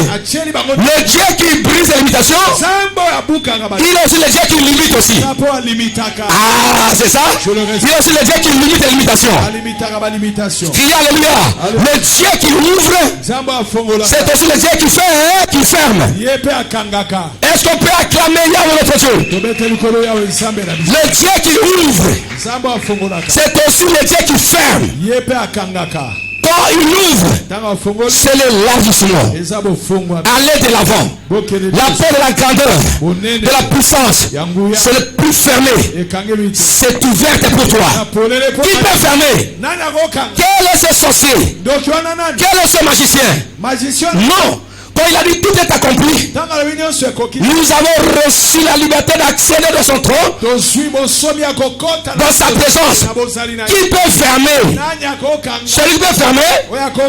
Le Dieu qui brise les limitations, il est aussi le Dieu qui limite aussi. Ah, c'est ça? Il est aussi le Dieu qui limite les limitations. Criez alléluia. Le Dieu qui ouvre, c'est aussi le Dieu qui fait, qui ferme. Est-ce qu'on peut acclamer Yahweh notre Dieu? Le Dieu qui ouvre, c'est aussi le Dieu qui ferme. Quand il ouvre, c'est l'élargissement. Aller de l'avant. La paix de la grandeur, de la puissance, c'est le plus fermé. C'est ouverte pour toi. Qui peut fermer? Quel est ce sorcier? Quel est ce magicien? Non. Quand il a dit tout est accompli, nous avons reçu la liberté d'accéder dans son trône, dans sa présence. Qui peut fermer? Celui qui peut fermer,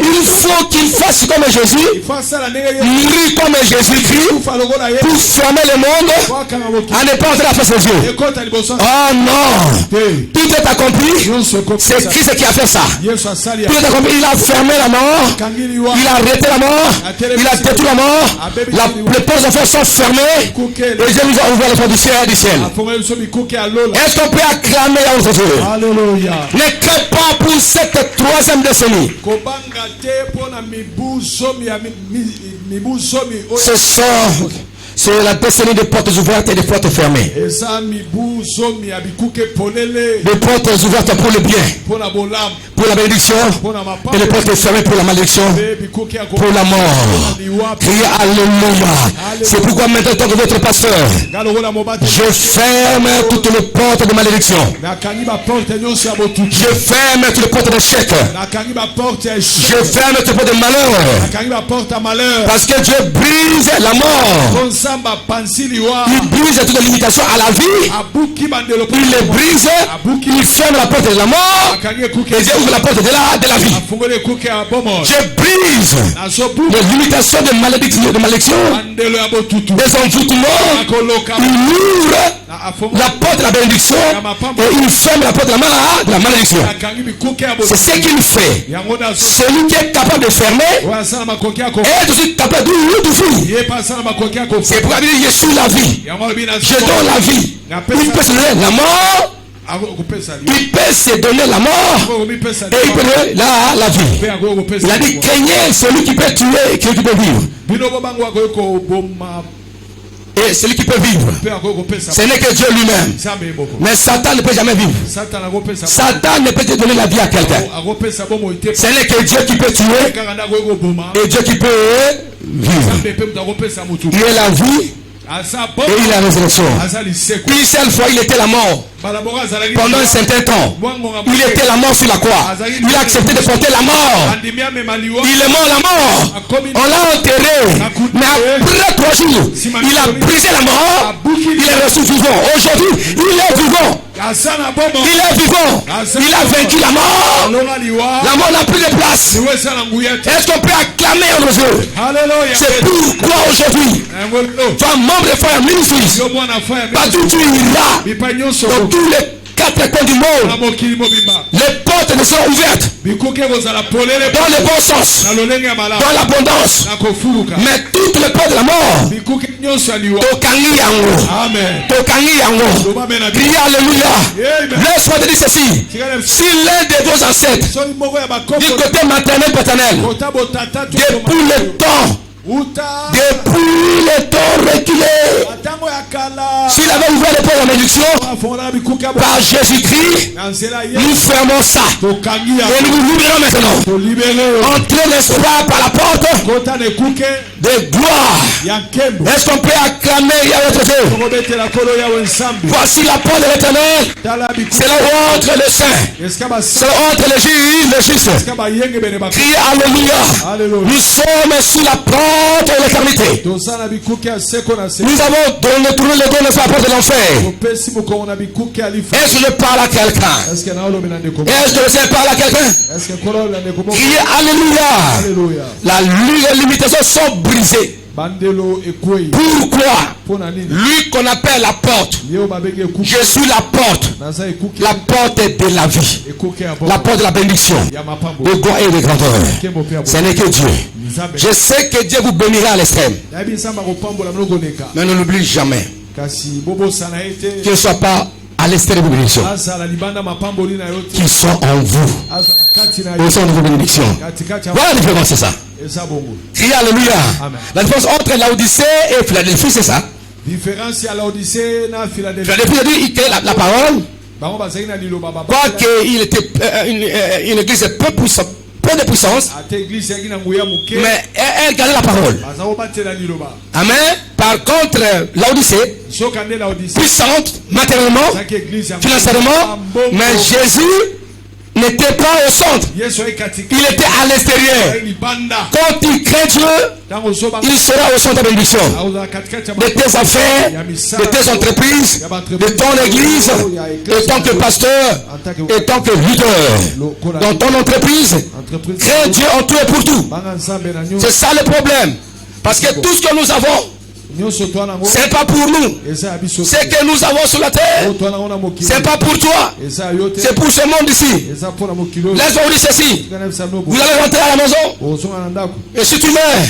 il faut qu'il fasse comme Jésus, mourir comme Jésus-Christ, pour fermer le monde, à ne pas entrer à face aux yeux. Oh non! Tout est accompli. C'est Christ qui a fait ça. Tout est accompli. Il a fermé la mort, il a arrêté la mort, il a détruit la mort. Les portes d'enfer sont fermées et Dieu nous a ouvert les portes du ciel. Est-ce qu'on peut acclamer à notre Dieu? Alléluia. Ne crée pas pour cette troisième décennie. Ce sont c'est la décennie des portes ouvertes et des portes fermées. Des portes ouvertes pour le bien, pour la bénédiction, et les portes fermées pour la malédiction, pour la mort. Criez Alléluia. C'est pourquoi maintenant, tant que votre pasteur, je ferme toutes les portes de malédiction. Je ferme toutes les portes d'échec. Je ferme toutes les portes de malheur. Parce que Dieu brise la mort. Il brise toutes les limitations à la vie. Il les brise. Il ferme la porte de la mort. Et Dieu ouvre la porte de la vie. Je brise les limitations de malédiction, des envoûtements. Il ouvre la porte de la bénédiction et il ferme la porte de la malédiction. C'est ce qu'il fait. Celui qui est capable de fermer est aussi capable d'ouvrir. C'est pourquoi il dit je suis la vie. Je donne la vie. Il peut se donner la mort. Il peut se donner la mort et il peut donner la vie. Il a dit craignez celui qui peut tuer et celui qui peut vivre. Et celui qui peut vivre, ce n'est que Dieu lui-même. Mais Satan ne peut jamais vivre. Satan ne peut te donner la vie à quelqu'un. Ce n'est que Dieu qui peut tuer et Dieu qui peut vivre. Il est la vie et il est la résurrection. Une seule fois il était la mort. Pendant un certain temps, il était la mort sur la croix. Il a accepté de porter la mort. Il est mort la mort. On l'a enterré. Mais après 3 jours, il a brisé la mort. Il est resté vivant. Aujourd'hui, il est vivant. Il est vivant. Il a vaincu la mort. La mort n'a plus de place. Est-ce qu'on peut acclamer en Dieu? C'est pourquoi aujourd'hui, tu es membre de Fire Ministries. Partout tu iras. Dans tous les 4 coins du monde, les portes ne seront ouvertes dans le bon sens, dans l'abondance. Mais toutes les portes de la mort, Tokangi yango. Criez Alléluia. Laisse-moi te dire ceci. Si l'un de vos ancêtres, du côté maternel paternel, depuis le temps reculé, s'il avait ouvert les portes de la bénédiction par Jésus-Christ, nous fermons ça et nous nous libérons maintenant. Entrez l'espoir par la porte de gloire. Est-ce qu'on peut acclamer Yahweh Dieu? Voici la porte de l'Éternel. C'est là où entre les saints, c'est là où entre les justes. Criez Alléluia. Nous sommes sous la porte de l'éternité. Nous avons tourné le dos sur la porte de l'enfer. Est-ce que je parle à quelqu'un? Est-ce que je sais parler à quelqu'un? Criez Alléluia. Les limitations sont brisées. Pourquoi? Lui qu'on appelle la porte. Je suis la porte. La porte de la vie. La porte de la bénédiction. De gloire et de grandeur. Ce n'est que Dieu. Je sais que Dieu vous bénira à l'extrême. Mais ne l'oublie jamais. Qu'il ne soit pas à l'extérieur de vos bénédictions, qui sont en vous, au sein de vos bénédictions. Voilà la différence, c'est ça. Criez Alléluia. La différence entre Laodicée et Philadelphie, c'est ça. Philadelphie a dit il crée la parole. Quoique il était une église peu de puissance, mais elle gardait la parole. Amen. Par contre, Laodicée, puissante matériellement, financièrement, mais Jésus n'était pas au centre. Il était à l'extérieur. Quand tu crains Dieu, il sera au centre de bénédiction. De tes affaires, de tes entreprises, de ton église, en tant que pasteur, en tant que leader. Dans ton entreprise, crains Dieu en tout et pour tout. C'est ça le problème. Parce que tout ce que nous avons, c'est pas pour nous. C'est que nous avons sur la terre. C'est pas pour toi. C'est pour ce monde ici. Laisse-moi dire ceci. Vous allez rentrer à la maison. Et si tu meurs,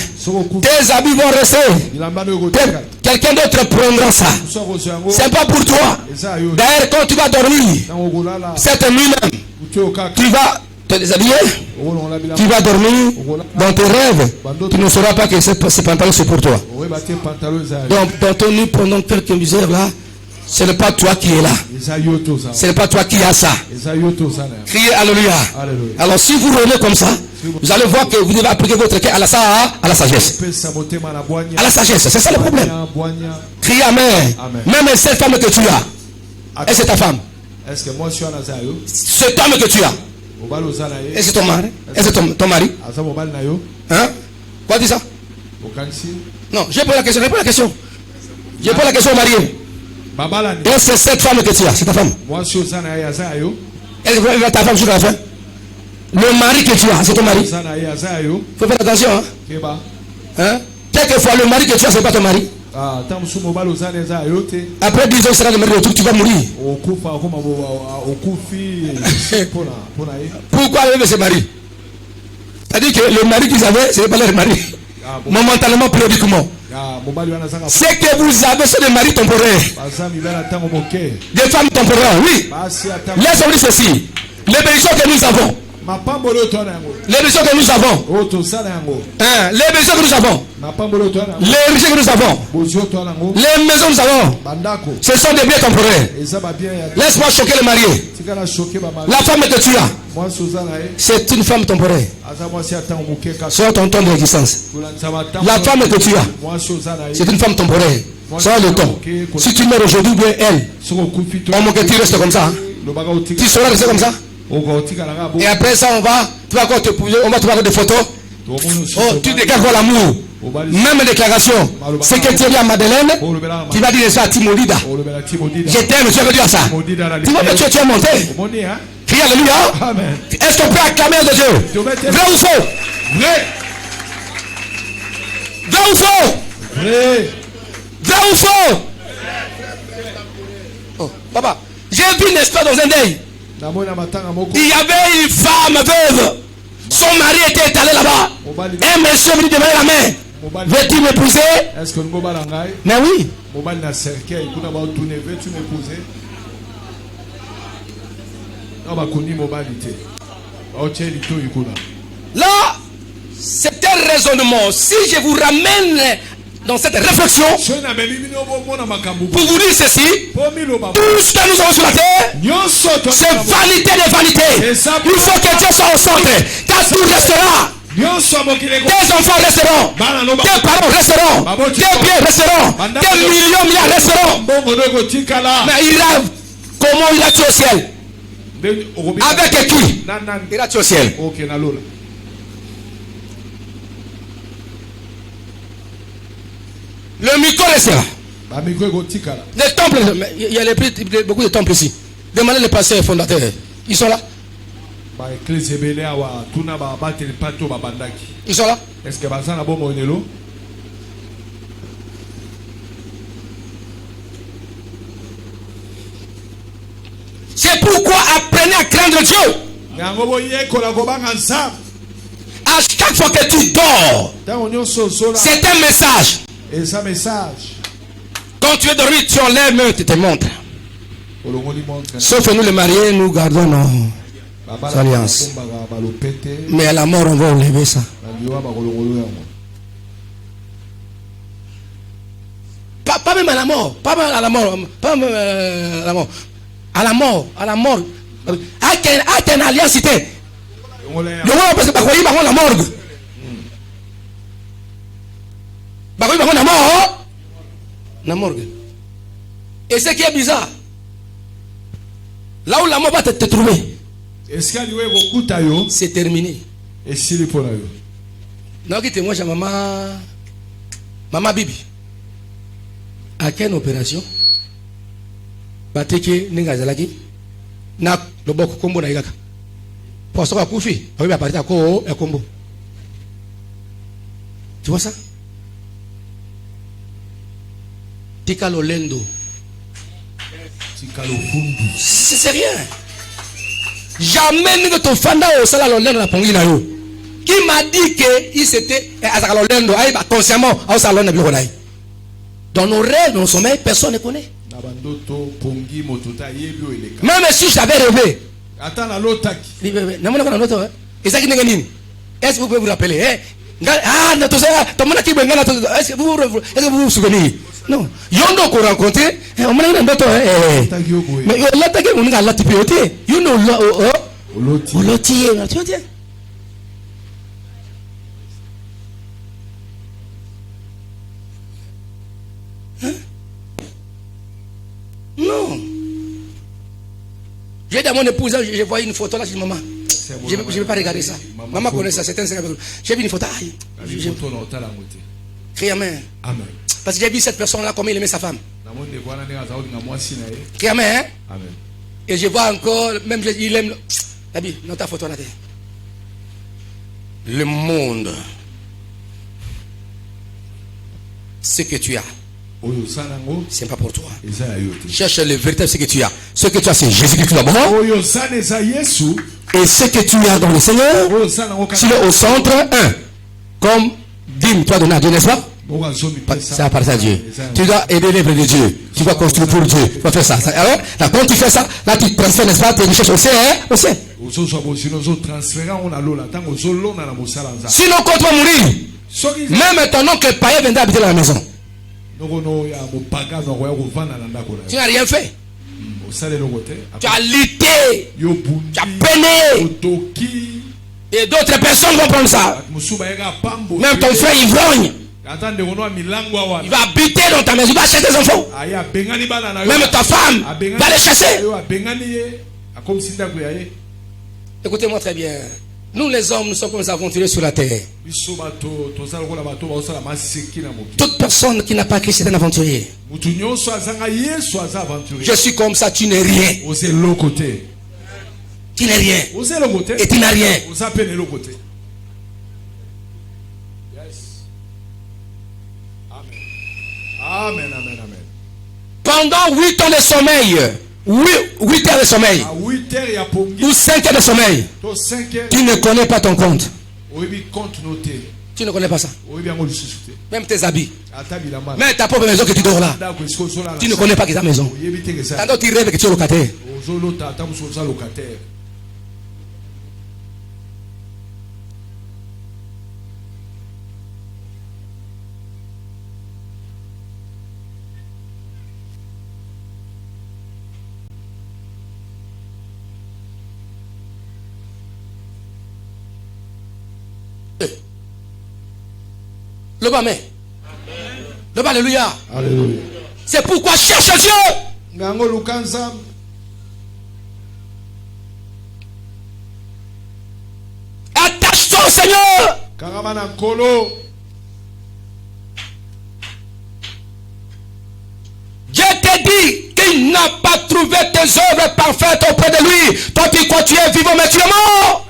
tes habits vont rester. Quelqu'un d'autre prendra ça. C'est pas pour toi. D'ailleurs, quand tu vas dormir, cette nuit même, tu vas te déshabiller. Tu vas dormir dans tes rêves. Tu ne sauras pas que ce pantalon c'est pour toi. Donc dans ton nuit pendant quelques misères là, ce n'est pas toi qui es là. Ce n'est pas toi qui as ça. Criez Alléluia. Alors si vous roulez comme ça, vous allez voir que vous devez appliquer votre cœur à la sagesse. À la sagesse, c'est ça le problème. Criez Amen. Même cette femme que tu as, et c'est ta femme. Cet homme que tu as. Et c'est ton mari? Et c'est ton mari? Hein? Quoi dit ça? Non, j'ai pas la question. Réponds la question. J'ai pas la question mariée. Et c'est cette femme que tu as, c'est ta femme. Elle va ta femme sur la fin. Le mari que tu as, c'est ton mari. Faut faire attention. Hein? Quelquefois, le mari que tu as, c'est pas ton mari. Après 10 ans, il sera le mari de tout, tu vas mourir. Pourquoi il veut se marier? C'est-à-dire que le mari qu'ils avaient, ce n'est pas leur mari. Momentanément, périodiquement. C'est que vous avez, c'est des maris temporaires. Des femmes temporaires, oui. Laissez-moi dire ceci. Les bénédictions que nous avons. Les bénédictions que nous avons. Les bénédictions que nous avons. Les richesses que nous avons. Les maisons que nous avons. Ce sont des biens temporaires. Laisse-moi choquer le marié. La femme que tu as, c'est une femme temporaire. Sur ton temps d'existence. La femme que tu as, c'est une femme temporaire. Sur le temps. Si tu meurs aujourd'hui, bien elle. Tu restes comme ça. Tu seras resté comme ça. Et après ça, tu vas encore te voir des photos. Oh, tu déclares l'amour. Même déclaration. C'est que tu es à Madeleine. Tu vas dire ça à Timolida. Je t'aime, tu vas dire ça. Tu vas me tuer, tu es monté. Crie Alléluia. Est-ce qu'on peut acclamer de Dieu? Vrai ou faux? Vrai. Vrai ou faux? Vrai. Vrai ou faux? Oh, papa, j'ai vu une histoire dans un deuil. Il y avait une femme veuve. Son mari était étalé là-bas. Un monsieur venu demander la main. Veux-tu m'épouser? Mais oui. Là, c'est un raisonnement. Si je vous ramène dans cette réflexion, pour vous dire ceci, tout ce que nous avons sur la terre, c'est vanité de vanité. Il faut que Dieu soit au centre, car tout restera. Tes enfants resteront, tes parents resteront, tes biens resteront, tes milliards resteront. Mais comment il a tué au ciel? Avec qui? Il a tué au ciel. Le micro restera. Les temples, il y a beaucoup de temples ici. Demandez les pasteurs fondateurs. Ils sont là. Ils sont là. C'est pourquoi apprenez à craindre Dieu. À chaque fois que tu dors, c'est un message. Quand tu es dormi, tu enlèves, tu te montres. Sauf que nous les mariés, nous gardons nos alliances. Mais à la mort, on va enlever ça. Pas même à la mort. Pas même à la mort. Pas même à la mort. À la mort. À la mort. À quelle alliance c'était? Parce que la morgue. La morgue. Et ce qui est bizarre, là où la mort va te trouver, c'est terminé. Non, qui témoigne à maman Bibi. À quelle opération? Bateke Ningazalaki. Na le boko combo na igaka. Pour ça, Koufi, on va partir à Ko et combo. Tu vois ça? Tika Lolendo. C'est rien. Jamais ne ton fanda au sala Lolendo na pongi na yo. Qui m'a dit que il s'était à Lolendo, aïe consciemment au salon de Bironaï. Dans nos rêves, dans nos sommeils, personne ne connaît. Même si j'avais rêvé. Est-ce que vous pouvez vous rappeler? Est-ce que vous vous souvenez? Non. Yondo qu'on rencontré, on m'a dit mais l'attaque on a la typioté. You know l'oti. Non. J'ai dit à mon épouse, je vois une photo là, je dis maman, je ne vais pas regarder ça. Maman connaît ça, c'est un secret. J'ai vu une photo. Crie amen. Amen. Parce que j'ai vu cette personne-là, comment il aimait sa femme. Crie amen. Amen. Et je vois encore, même il aime. Tabi, dans ta photo là. Le monde, ce que tu as, c'est pas pour toi. Cherche le véritable ce que tu as. Ce que tu as, c'est Jésus-Christ d'abord. Et ce que tu as dans le Seigneur, tu es au centre, comme Dim, toi donné à Dieu, n'est-ce pas? Ça appartient à Dieu. Tu dois aider l'œuvre de Dieu. Tu dois construire pour Dieu. Tu dois faire ça. Alors, là, quand tu fais ça, là, tu transfères, n'est-ce pas, tes richesses au ciel, au ciel. Sinon, quand tu vas mourir, même ton oncle païen viendra habiter dans la maison. Tu n'as rien fait. Tu as lutté. Tu as peiné. Et d'autres personnes vont prendre ça. Même ton frère ivrogne, il va habiter dans ta maison. Il va chercher tes enfants. Même ta femme va les chasser. Écoutez-moi très bien. Nous les hommes, nous sommes comme des aventuriers sur la terre. Toute personne qui n'a pas Christ est un aventurier. Je suis comme ça, tu n'es rien. Tu n'es rien. Et tu n'as rien. Amen, amen, amen. Pendant 8 ans de sommeil, 8 heures de sommeil, ou 5 heures de sommeil, tu ne connais pas ton compte. Tu ne connais pas ça. Même tes habits. Même ta propre maison que tu dors là. Tu ne connais pas que ta maison. Tantôt tu rêves que tu es locataire. Le bas, mais. Le bas, alléluia. Alléluia. C'est pourquoi cherche Dieu. Attache-toi au Seigneur. Dieu te dit qu'il n'a pas trouvé tes œuvres parfaites auprès de lui. Toi, tu crois que tu es vivant, mais tu es mort.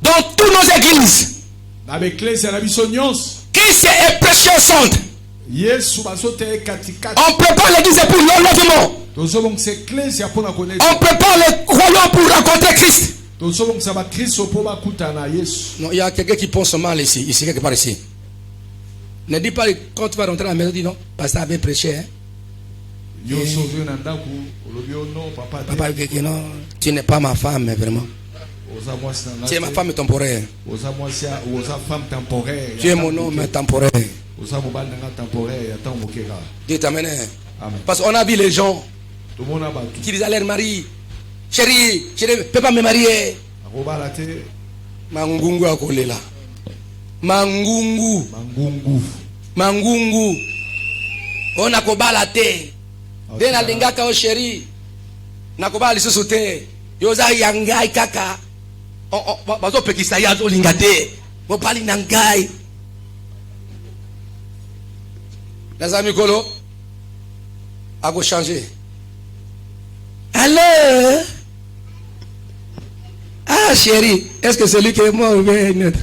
Dans toutes nos églises, qui est précieux au centre. On prépare l'église pour l'enlèvement. On prépare les croyants pour rencontrer Christ. Non, il y a quelqu'un qui pense mal ici, quelque part ici. Ne dis pas quand tu vas rentrer à la maison, dis non, pasteur avait prêché. Hein? Papa, non, tu n'es pas ma femme, mais vraiment. Tu es ma femme temporaire. Tu es mon homme temporaire. Dieu t'amène. Parce qu'on a vu les gens qui disaient à leur mari, chérie, je ne peux pas me marier. Mangungu a collé là. Mangungu. Mangungu. On a kobala te. Den alingaka o chéri. Na kobala lisusu te. Yoza yangai kaka. Bazo pekisa ya zo lingate. Mo pali nangai. Les amis Kolo, à vous changer. Alors, ah chérie, est-ce que c'est lui qui est mort ou bien un autre?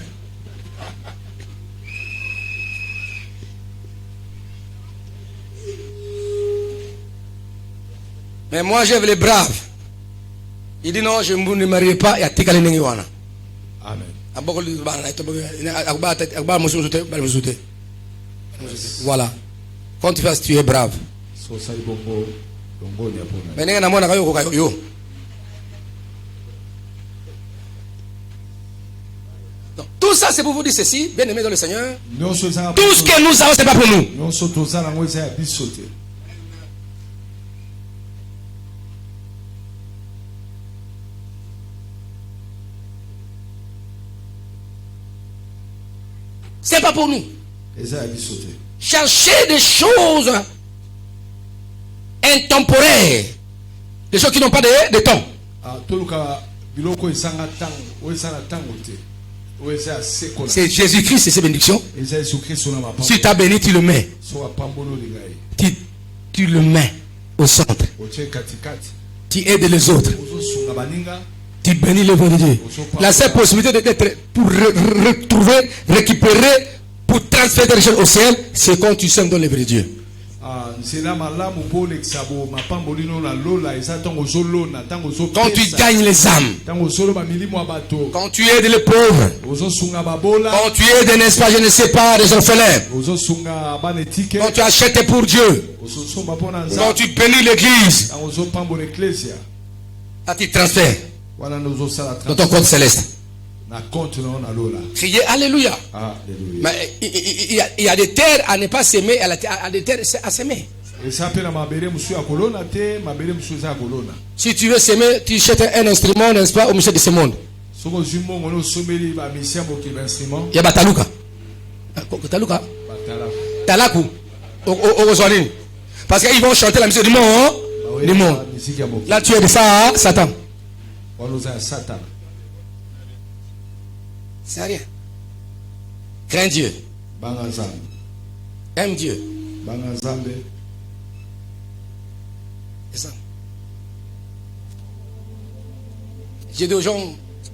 Mais moi j'aime les braves. Il dit non, je ne me marie pas. Il y a Tikali Nengiwana. Amen. Voilà. Quand tu fasses, tu es brave. Donc, tout ça, c'est pour vous dire ceci, bien aimé dans le Seigneur. Tout ce que nous avons, ce n'est pas pour nous. C'est pas pour nous. Chercher des choses intemporaires, des choses qui n'ont pas de temps. C'est Jésus-Christ, c'est ses bénédictions. Si tu as béni, tu le mets. Tu le mets au centre. Tu aides les autres. Tu bénis l'œuvre de Dieu. La seule possibilité d'être pour retrouver, récupérer, pour transférer des choses au ciel, c'est quand tu sèmes dans l'œuvre de Dieu. Quand tu gagnes les âmes, quand tu aides les pauvres, quand tu aides, n'est-ce pas, je ne sais pas, les orphelins, quand tu achètes pour Dieu, quand tu bénis l'église, tu transfères dans ton compte céleste. Criez Alléluia. Mais il y a des terres à ne pas s'aimer, à des terres à s'aimer. Si tu veux s'aimer, tu achètes un instrument, n'est-ce pas, au musée de ce monde. Il y a Bataluka. Bataluka. Talaku. Parce qu'ils vont chanter la musique du monde. Là, tu es de ça, Satan. C'est rien. Crains Dieu. Aime Dieu. C'est ça. J'ai dit aux gens,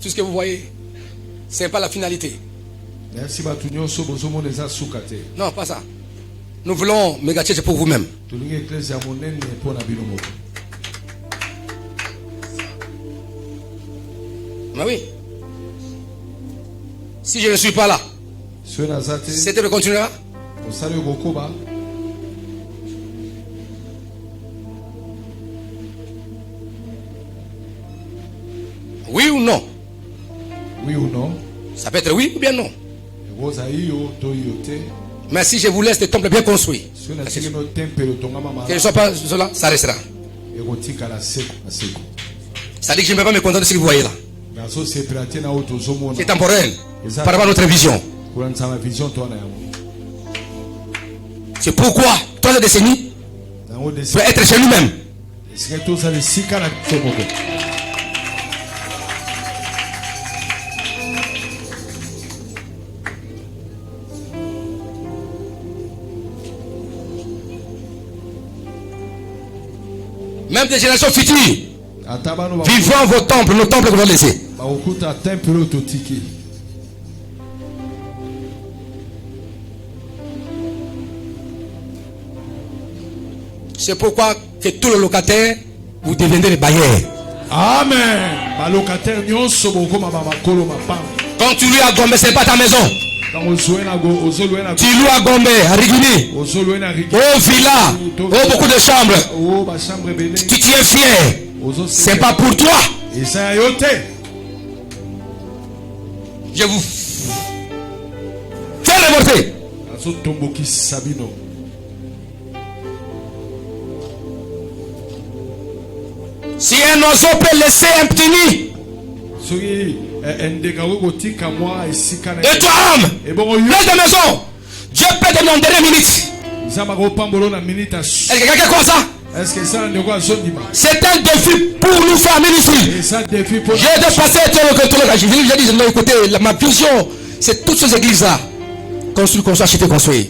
tout ce que vous voyez, ce n'est pas la finalité. Non, pas ça. Nous voulons méga church pour vous-même. Mais oui. Si je ne suis pas là, c'était de continuer là. Oui ou non? Oui ou non? Ça peut être oui ou bien non. Mais si je vous laisse le temple bien construit, que je ne sois pas là, ça restera. Ça dit que je ne peux pas me contenter de ce que vous voyez là. C'est temporel par rapport à notre vision. C'est pourquoi 3 décennies peut être chez nous-mêmes. Même des générations futures, vivons vos temples, nos temples que vous laissez. C'est pourquoi que tous les locataires, vous deviendrez les bailleurs. Amen. Quand tu loues à Gombe, ce n'est pas ta maison. Tu loues à Gombe, à Riguni, au villa, beaucoup de chambres. Tu tiens fier. C'est pas pour toi. Je vous fais remonter. Si un oiseau peut laisser un petit nid, et toi, homme, laisse ta maison. Dieu peut donner en dernière minute. Est-ce que quelqu'un croit ça? C'est un défi pour nous faire ministry. J'ai dépassé tout le j'ai dit, non, écoutez, ma vision, c'est toutes ces églises-là. Construire, acheter, construire.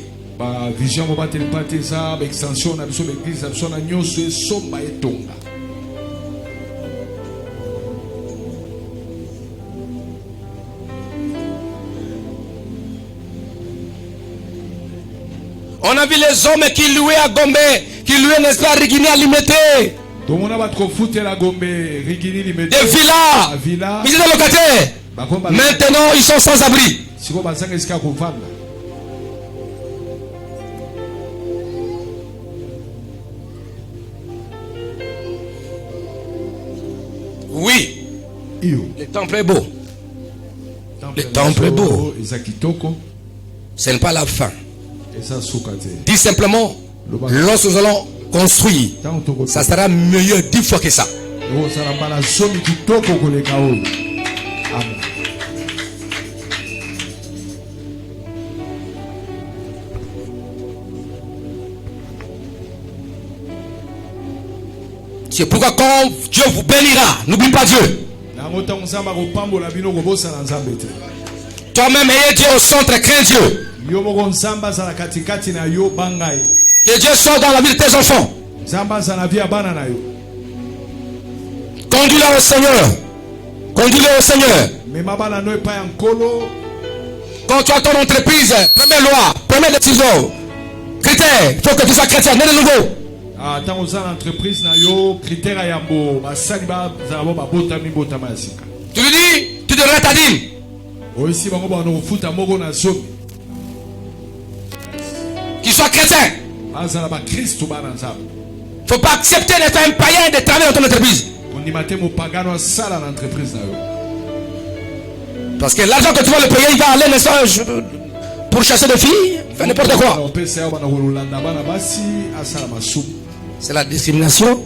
On a vu les hommes qui louaient à Gombe, qui louaient, n'est-ce pas, Rigini à Limité. Des villas. Ils étaient locataires. Maintenant, ils sont sans abri. Oui. Le temple est beau. Le temple est beau. Ce n'est pas la fin. Dis simplement, lorsque nous allons construire, ça sera mieux 10 fois que ça. C'est pourquoi quand Dieu vous bénira, n'oublie pas Dieu. Toi-même, ayez Dieu au centre, crains Dieu. Que Dieu soit dans la vie de tes enfants. Conduis-le au Seigneur. Conduis-le au Seigneur. Quand tu as ton entreprise, première loi, première décision, critère, il faut que tu sois chrétien, né de nouveau. Tu lui dis, tu donneras ta dîme. Qu'il soit chrétien. Il ne faut pas accepter d'être un païen de travailler dans ton entreprise. Parce que l'argent que tu vas le payer, il va aller pour chasser des filles, faire n'importe quoi. C'est la discrimination.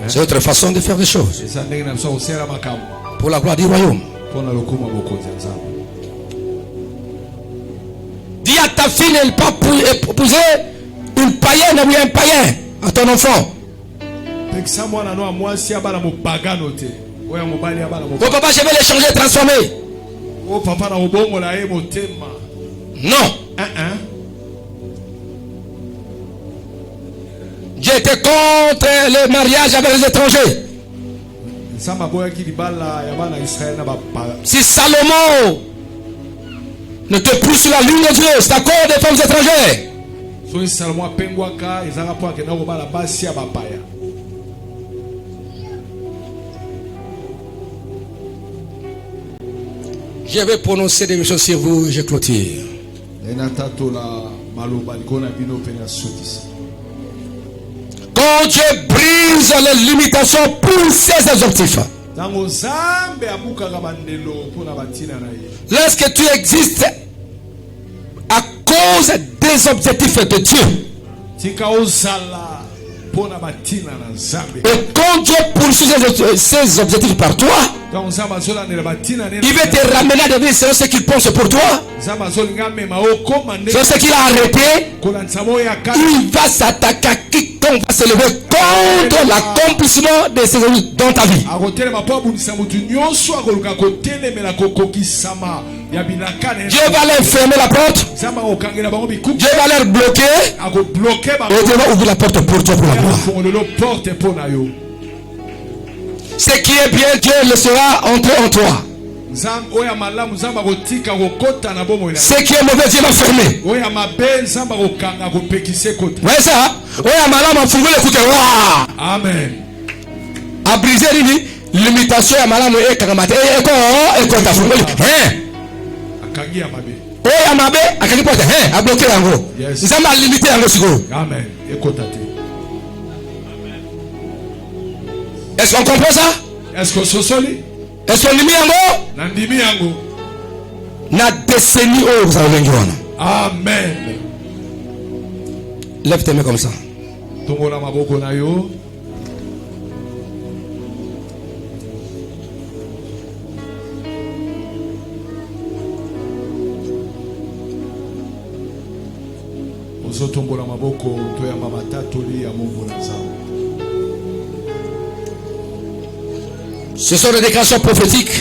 C'est autre façon de faire des choses. Pour la gloire du royaume. Dis à ta fille de ne pas épouser une païenne ou un païen à ton enfant. Oh papa, je vais les changer, transformer. Non. Dieu était contre le mariage avec les étrangers. Si Salomon ne te pousse sur la ligne de Dieu, c'est à cause des femmes étrangères. Je vais prononcer des choses sur vous et je clôture. Quand Dieu brise les limitations pour ses objectifs. Lorsque tu existes à cause des objectifs de Dieu. Et quand Dieu poursuit ses objectifs par toi, il va te ramener à devenir selon ce qu'il pense pour toi. Selon ce qu'il a arrêté, il va s'attaquer à quiconque va se lever contre l'accomplissement de ses objectifs dans ta vie. Dieu va leur fermer la porte. Dieu va leur bloquer. Et Dieu va ouvrir la porte pour toi, pour la gloire. Ce qui est bien, Dieu le sera entré en toi. Ce qui est mauvais, Dieu va fermer. Vous voyez ça? Amen. A briser l'imitation à malam et karamate et quoi ta fumée. Oh amabe akaki porte a bloqué yango. Nous avons limité yango sigo. Amen. Est-ce qu'on comprend ça? Est-ce qu'on soli? Est-ce qu'on limite yango? Nandimi yango. Na décennie où vous avez vaincu. Amen. Lève tes mains comme ça. Tongola maboko na yo. Ce sont des déclarations prophétiques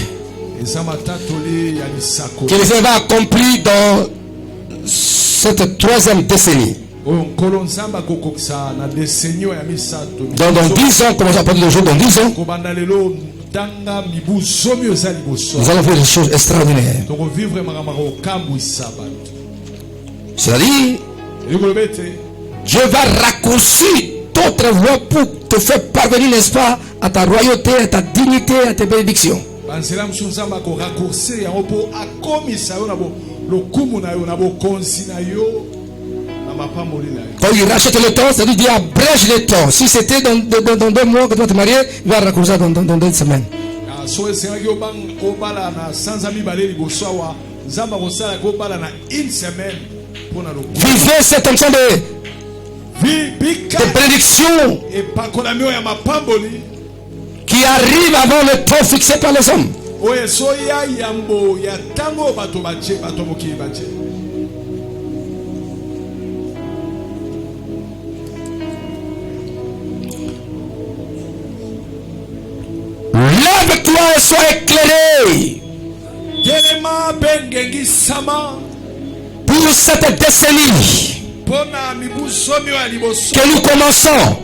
que le Seigneur va accomplir dans cette 3e décennie. Dans 10 ans, commençons à parler de jour dans 10 ans. Nous allons faire des choses extraordinaires. C'est-à-dire, Dieu va raccourcir d'autres voies pour te faire parvenir, n'est-ce pas, à ta royauté, à ta dignité, à tes bénédictions. Quand il rachète le temps, c'est-à-dire qu'il abrège le temps. Si c'était dans 2 mois que tu vas te marier, il va raccourcir dans 2 semaines. Vivez cette onction de bénédiction qui arrive avant le temps fixé par les hommes. Lève-toi et sois éclairé pour cette décennie que nous commençons.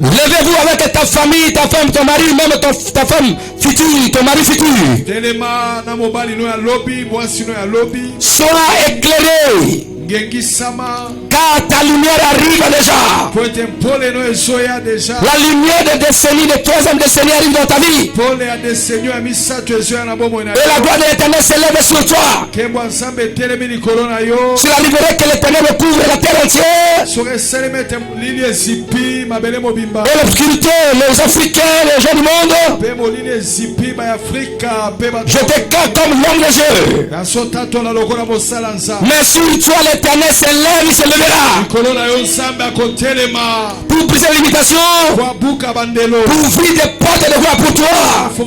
Levez-vous avec ta famille, ta femme, ton mari, même ta femme future, ton mari futur. Sois éclairé. Car ta lumière arrive déjà. La lumière de décennie, de 3e décennie arrive dans ta vie. Et la gloire de l'Éternel s'élève sur toi. Cela arriverait que l'Éternel couvre la terre entière. Et l'obscurité, les Africains, les gens du monde, je déclare comme l'homme de Dieu. Mais sur toi l'Éternel s'élève, il se lèvera pour briser les limitations, pour ouvrir des portes de gloire pour toi, pour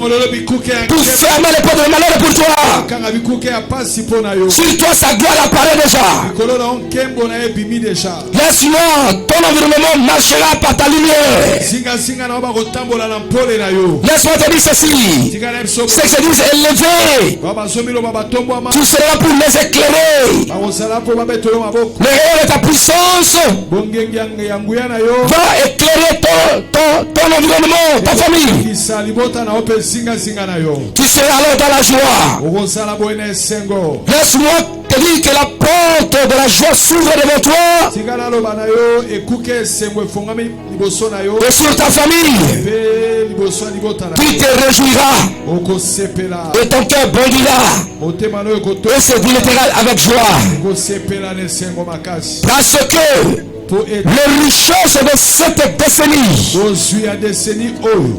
fermer les portes de malheur pour toi. Sur toi sa gloire apparaît déjà. Laisse-moi, ton environnement marchera par ta lumière. Laisse-moi te dire ceci. C'est que se disent élevé. Tu seras pour les éclairer. Le rayon de ta puissance va éclairer ton environnement, ta famille. Tu seras alors dans la joie. Laisse-moi te dire que la porte de la joie s'ouvre devant toi et sur ta famille. Tu te réjouiras et ton cœur bondira et se dilaitera avec joie. Parce que les richesses de cette décennie,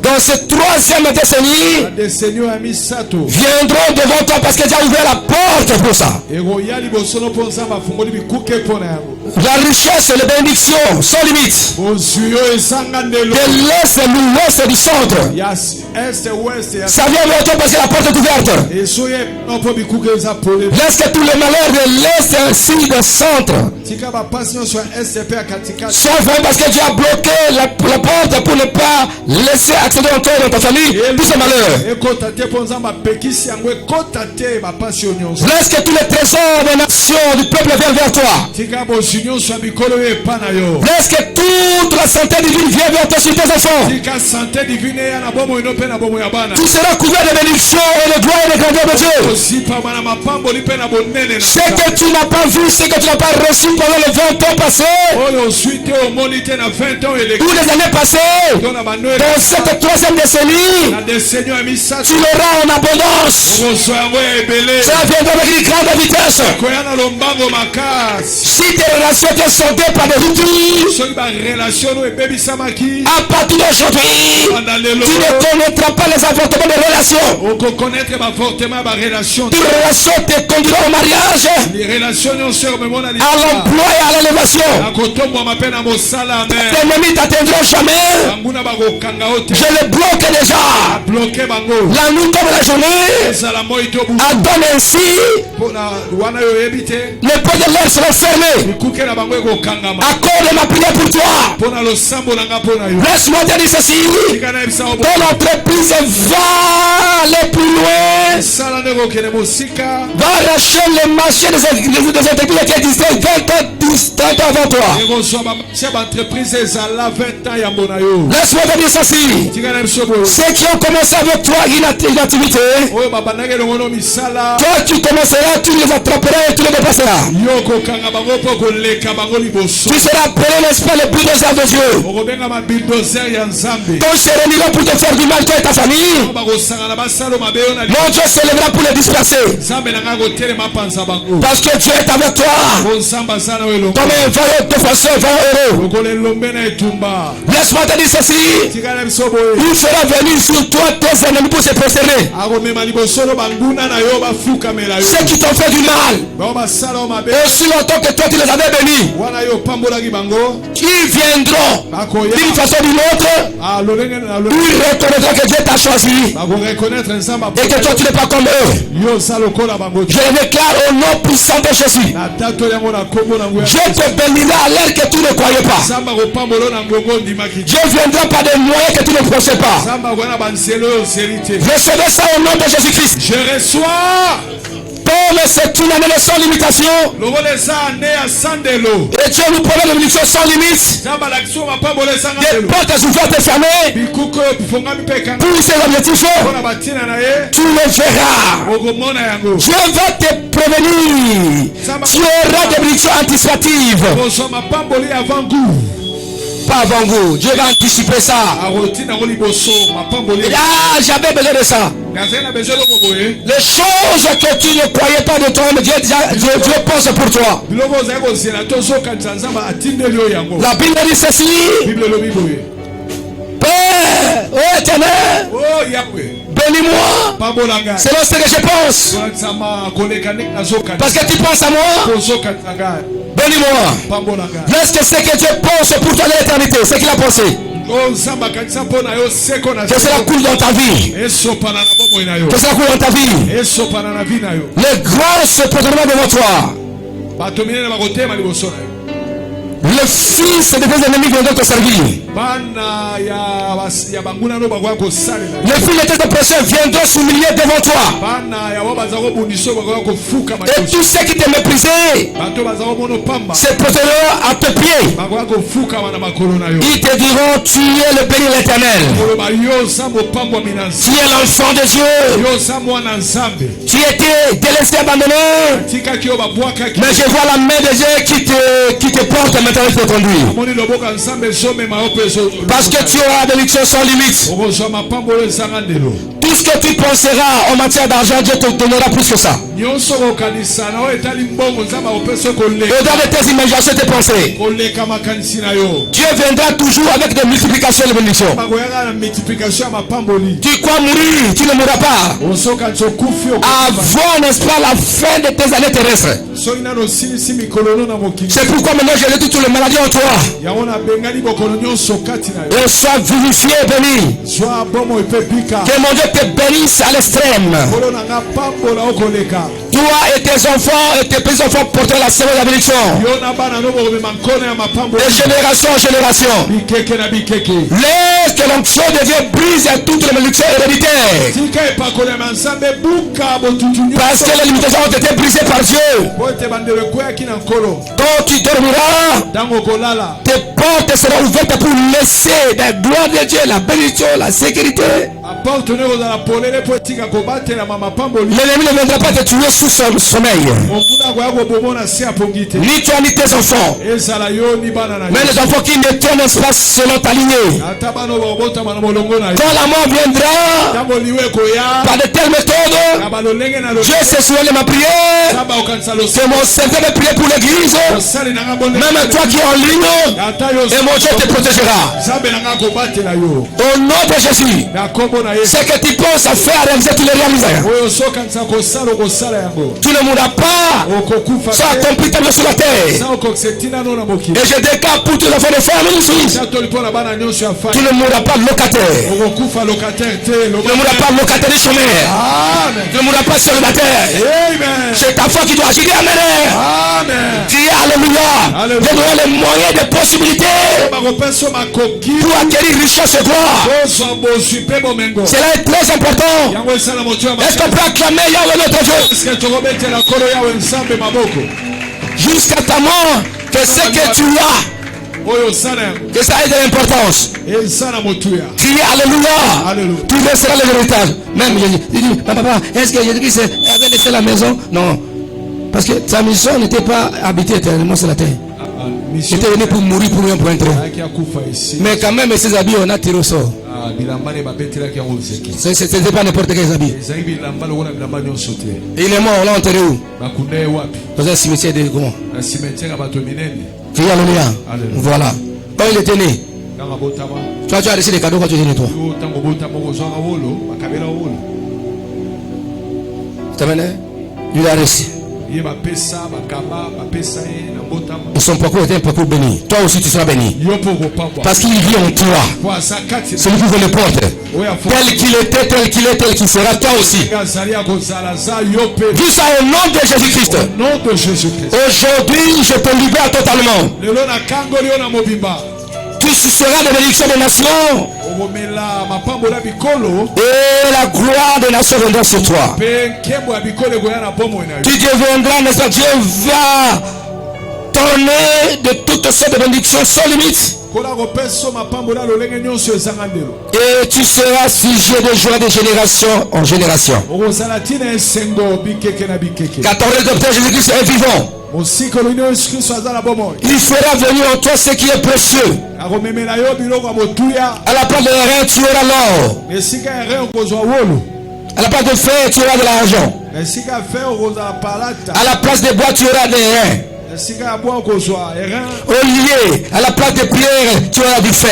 dans cette 3e décennie, viendront devant toi parce que tu as ouvert la porte pour ça. La richesse et les bénédictions sans limite. De l'est, de l'ouest et du centre. Ça vient vers toi parce que la porte est ouverte. Laisse que tous les malheurs de l'est ainsi du centre soit vrai parce que tu as bloqué la porte pour ne pas laisser accéder encore dans ta famille tous ces malheurs. Laisse que tous les trésors des nations du peuple viennent vers toi. Laisse que toute la santé divine vienne vers toi sur tes enfants. Tu seras couvert de bénédictions et de gloire et de grandeur de Dieu. Ce que tu n'as pas vu, ce que tu n'as pas reçu pendant les 20 ans passés, ou les années passées, dans cette 3e décennie, tu l'auras en abondance. Ça viendra avec une grande vitesse. Si tes relations étaient sondées par des ruptures, à partir d'aujourd'hui, tu ne connaîtras pas les avortements de relations. Tes relations te conduiront au mariage. à l'emploi et à l'élévation. Tes ennemis t'atteindront jamais. Je les bloque déjà. La nuit comme la journée. Adonne ainsi. Les portes de l'air seront fermées. Accorde ma prière pour toi. Laisse-moi te dire ceci. Ton entreprise va aller plus loin. Va arracher les marchés des entreprises qui existaient 20 ans avant toi. Laisse-moi te dire ceci. Ceux qui ont commencé avec toi inactivité, toi tu commenceras, tu les attraperas et tu les dépasseras. Tu seras appelé, n'est-ce pas, le bulldozer de Dieu. Quand se réunira pour te faire du mal, toi et ta famille, mon Dieu se lèvera pour les disperser. Parce que Dieu est avec toi. Comme un vaillant défenseur, vaillant héros. Laisse-moi te dire ceci. Il sera venu sur toi tes ennemis pour se prosterner. Ceux qui t'ont fait du mal, aussi longtemps que toi tu les avais bénis, ils viendront d'une façon ou d'une autre. Ils reconnaîtront que Dieu t'a choisi et que toi tu n'es pas comme eux. Je le déclare au nom puissant de Jésus. Dieu te bénira à l'heure que tu ne croyais pas. Dieu viendra par des moyens que tu ne pensais pas. Recevez ça au nom de Jésus-Christ. Je reçois. C'est une année sans limitation. Et Dieu nous promet une bénédiction sans limite. Des portes ouvertes et fermées. Pour ses objectifs, tu le verras. Dieu va te prévenir. Tu auras des bénédictions anticipatives. Pas avant vous. Dieu va anticiper ça. J'avais besoin de ça. Les choses que tu ne croyais pas de toi, mais Dieu pense pour toi. La Bible dit ceci. Père, oh Éternel, bénis-moi selon ce que je pense. Parce que tu penses à moi. Bénis-moi. Laisse que ce que Dieu pense pour toi à l'éternité, ce qu'il a pensé. Que cela coule dans ta vie. Que cela coule dans ta vie. Les grands se présenteront devant toi. Le fils de tes ennemis viendront te servir. Les filles de tes oppresseurs viendront s'humilier devant toi. Et tous ceux qui te méprisaient se présenteront à tes pieds. Ils te diront: tu es le béni de l'Éternel. Tu es l'enfant de Dieu. Tu étais délaissé, abandonné. Mais je vois la main de Dieu qui te porte maintenant. Parce que tu auras des bénédictions sans limite. Tout ce que tu penseras en matière d'argent, Dieu te donnera plus que ça. Au-delà de tes imaginations, tes pensées, Dieu viendra toujours avec des multiplications de bénédictions. Tu crois mourir, tu ne mourras pas. Avant, n'est-ce pas, la fin de tes années terrestres. C'est pourquoi maintenant je dis toutes les maladies en toi. Et sois vivifié et béni. Que mon Dieu te bénisse à l'extrême. Toi et tes enfants et tes petits-enfants porteront la série de la bénédiction. De génération en génération. Laisse que l'onction de Dieu brise toutes les malédictions héréditaires. Parce que les limitations ont été brisées par Dieu. Quand tu dormiras, tes portes seront ouvertes pour laisser la gloire de Dieu, la bénédiction, la sécurité. L'ennemi ne viendra pas te tuer sous son sommeil. Ni toi ni tes enfants. Mais les enfants qui ne tournent pas selon ta lignée. Quand la mort viendra par de telles méthodes, Dieu s'est souvenu de ma prière. Que mon serviteur va prier pour l'église. Même toi qui es en ligne, et mon Dieu te protégera. Au nom de Jésus. Ce que tu penses à faire, réaliser, tu le réalises. Tu ne mourras pas. Ça accomplit ta vie sur la terre. Et je déclare pour tous les enfants de famille ici. Tu ne mourras pas locataire. Tu ne mourras pas locataire du chômeur. Tu ne mourras pas célibataire. C'est ta foi qui doit agir. Amen. Dis alléluia. Je donne les moyens de possibilités pour acquérir richesse et gloire. Cela est très important. Est-ce qu'on peut acclamer Yahweh notre Dieu jusqu'à ta mort, que ce que tu as, que ça ait de l'importance. Criez alléluia. Tu laisseras le héritage. Même il dit, papa, est-ce que Jésus avait laissé la maison? Non. Parce que sa mission n'était pas habiter éternellement sur la terre. Il était venu pour mourir pour rien pour entrer. Mais quand même, ses habits, on a tiré au sort. Ce n'était pas n'importe quel habit. Il est mort, on l'a enterré où? Dans un cimetière de comment? Alléluia. Voilà. Quand il était né, tu as reçu des cadeaux quand tu étais né, toi. Tu as mené? Il a reçu. Et son parcours était un parcours béni. Toi aussi tu seras béni. Parce qu'il vit en toi. Celui qui ouvre les portes. Tel qu'il était, tel qu'il est, tel qu'il sera. Toi aussi. Dis ça au nom de Jésus-Christ. Aujourd'hui je te libère totalement. Tu seras de bénédiction des nations. Et la gloire des nations viendra sur toi. Tu deviendras, n'est-ce pas, Dieu va donner de toutes sortes de bénédictions sans limite. Et tu seras sujet de joie de génération en génération. Car ton rédempteur Jésus-Christ est vivant. Il fera venir en toi ce qui est précieux. À la place de rein, tu auras l'or. À la place de fer, tu auras de l'argent. À la place de bois, tu auras des reins. Olivier, à la place de pierre, tu auras du fer.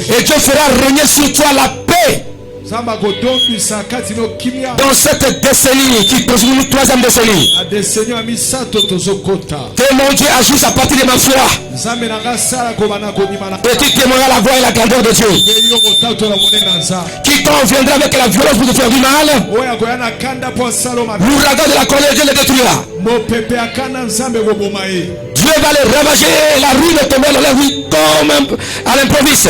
Et Dieu fera régner sur toi la paix. Dans cette décennie qui constitue une troisième décennie, que mon Dieu agisse à partir de ma foi. Et tu témoigneras la voix et la grandeur de Dieu. Quiconque viendra avec la violence pour te faire du mal, l'ouragan de la colère, Dieu le détruira. Dieu va les ravager, la ruine est tombée dans la vie comme à l'improviste.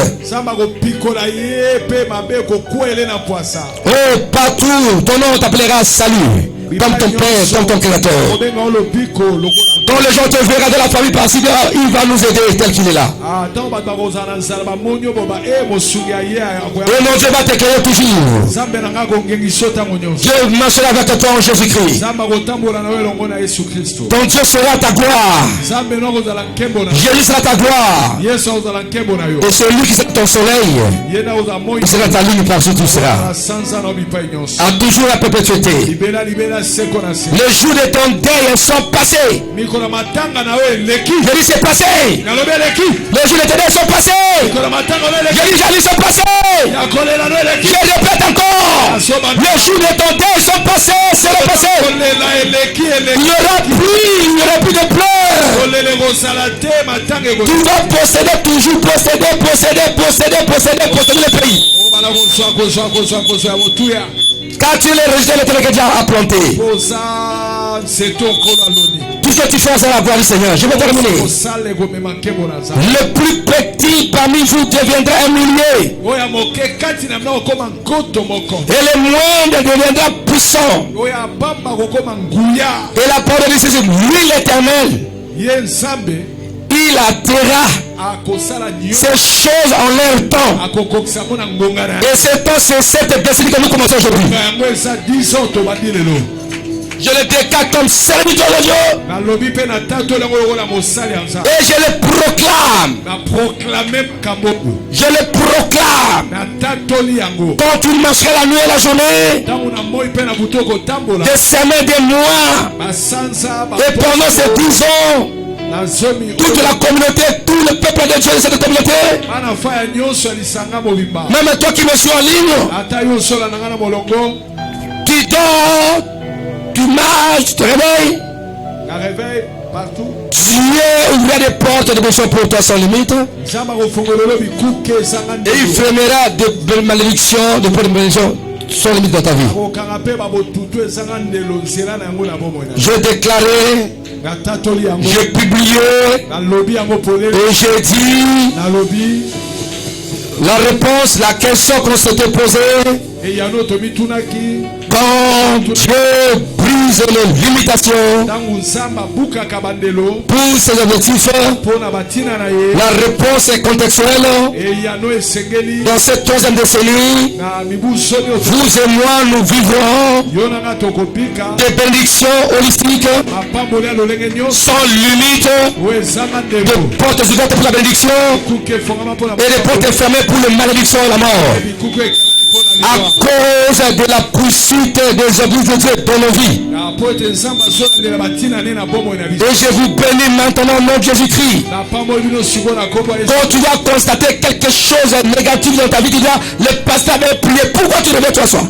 Oh, partout, ton nom t'appellera salut. Comme ton Père, comme ton Créateur. Quand les gens te verront de la famille par-ci, il va nous aider tel qu'il est là. Et mon Dieu va t'éclairer toujours. Dieu marchera avec toi en Jésus-Christ. Ton Dieu sera ta gloire. Jésus sera ta gloire. Et celui qui sera ton soleil, il sera ta ligne par-dessus tout cela. A toujours la perpétuité. Les jours de ton deuil sont passés. Je dis c'est passé. Les jours de ton deuil sont passés. Je dis sont passés. Je répète encore. Les jours de ton deuil sont passés. C'est le passé. Il n'y aura plus de pleurs. Tu vas posséder toujours, posséder le pays. Car tu es le résultat de ce que Dieu a planté. Tout ce que tu fais, c'est la gloire du Seigneur. Je vais terminer. Le plus petit parmi vous deviendra un millier. Et le moindre deviendra puissant. Et la parole de Dieu, c'est lui l'Éternel. Il atterra ces choses en leur temps. Et c'est temps, c'est cette décennie que nous commençons aujourd'hui. Je le déclare comme serviteur de Dieu. Et je le proclame. Je le proclame. Quand tu marcheras la nuit et la journée, des semaines, des mois, et pendant ces 10 ans, toute la communauté, tout le peuple de Dieu de cette communauté. Même toi qui me suis en ligne, tu dors, tu marches, tu te réveilles. Dieu ouvrira des portes de bénédiction pour toi sans limite. Et il fermera de malédictions, de portes de bénédiction sans limite dans ta vie. J'ai déclaré, j'ai publié et j'ai dit la réponse, la question qu'on s'était posée. Quand Dieu brise les limitations pour ses objectifs, la réponse est contextuelle. Dans cette troisième décennie, vous et moi, nous vivrons des bénédictions holistiques sans limite, des portes ouvertes pour la bénédiction et des portes fermées pour la malédiction et la mort. À cause de la poursuite des objectifs de Dieu dans nos vies. Et je vous bénis maintenant au nom de Jésus-Christ. Quand tu dois constater quelque chose de négatif dans ta vie, tu dois le pasteur avait prié. Pourquoi tu devais t'asseoir? Là,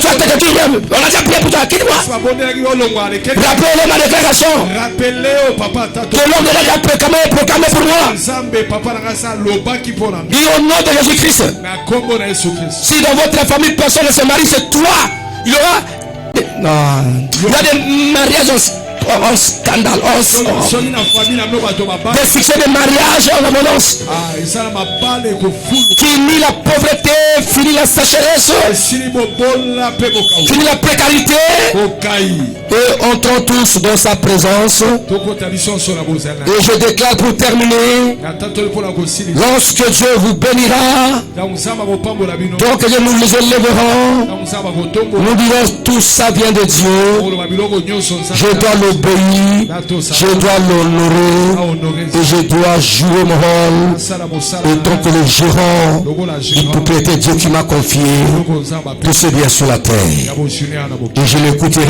tu as quelque chose, on a déjà prié pour toi. Quitte-moi. Rappelez-le ma déclaration. Que l'homme de la a proclamé pour moi. Dis au nom de Jésus-Christ. Si dans votre famille personne ne se marie, c'est toi. Il y aura des mariages en scandale, des succès de mariage en abondance. Fini la pauvreté, fini la sécheresse, fini la précarité. Et entrons tous dans sa présence. Et je déclare pour terminer, lorsque Dieu vous bénira, donc nous les élèverons, nous dirons tout ça vient de Dieu. Je dois l'obéir, je dois l'honorer et je dois jouer mon rôle en tant que le gérant du propriété Dieu qui m'a confié tout ce bien sur la terre. Et je l'écouterai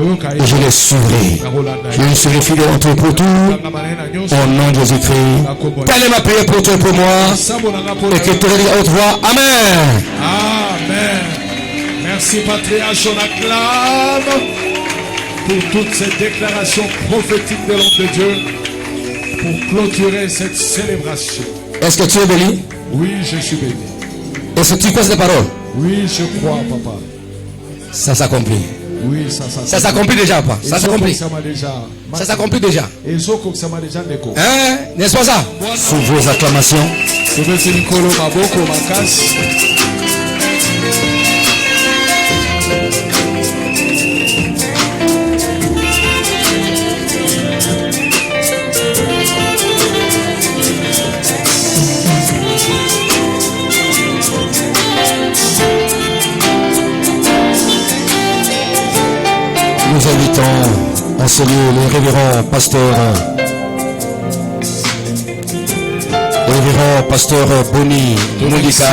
et je les suivrai. Je serai fidèle entre eux pour tout. Au nom de Jésus-Christ. Telle est ma prière pour toi et pour moi. Et que tu dises à haute voix. Amen. Amen. Merci patriarche, on acclame pour toutes ces déclarations prophétiques de l'homme de Dieu pour clôturer cette célébration. Est-ce que tu es béni? Oui, je suis béni. Est-ce que tu crois ces paroles? Oui, je crois, papa. Ça s'accomplit. Oui, ça s'accomplit. Ça s'accomplit déjà, pas? Ça s'accomplit. Ça s'accomplit déjà. Hein? N'est-ce pas ça? Sous vos acclamations. Nous invitons en ce lieu les révérends pasteur Boni Moulikai. Révérend pasteur Boni Moulikai.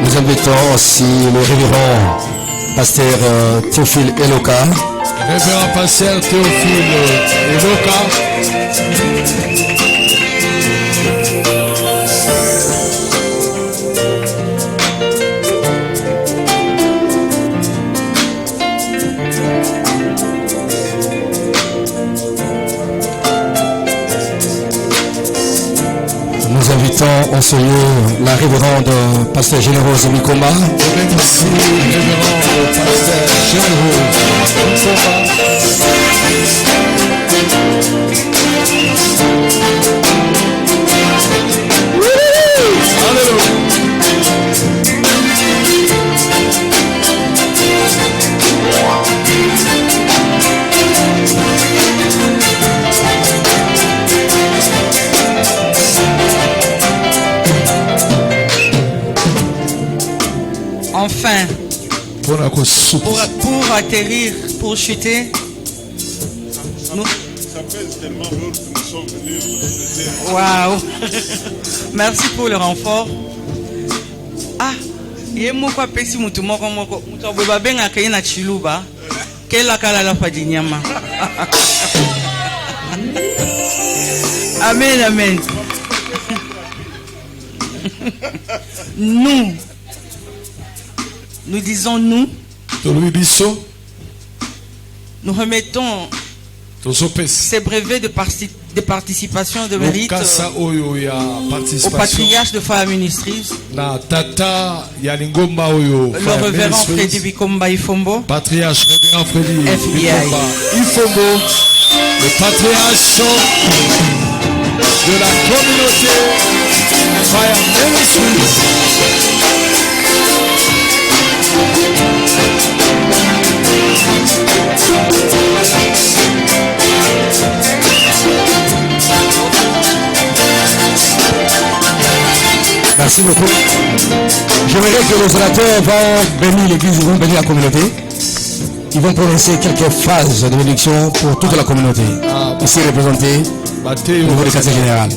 Nous invitons aussi le révérend pasteur Théophile Eloka. Révérend pasteur Théophile Eloka. Nous invitons en ce lieu la révérende pasteur Généreuse Mikoma. Merci, révérend pasteur Généreuse Mikoma. Alléluia. Enfin, pour atterrir, pour chuter, ça pèse tellement lourd que nous sommes venus. Waouh! Merci pour le renfort. Ah, il y a beaucoup de personnes qui ont été na chiluba. Quelle la kala fadinyama. Amen, amen. Nous disons nous. Nous remettons ces brevets de participation de mérite au patriarche de Fire Ministries, le révérend Freddy Bikomba Ifombo, patriarche révérend Freddy FBI Ifombo, le patriarche de la communauté Fire Ministries. Merci beaucoup. J'aimerais que les orateurs vont bénir l'église, ils vont bénir la communauté. Ils vont prononcer quelques phrases de bénédiction pour toute la communauté. Ici représentée au niveau du quartier général.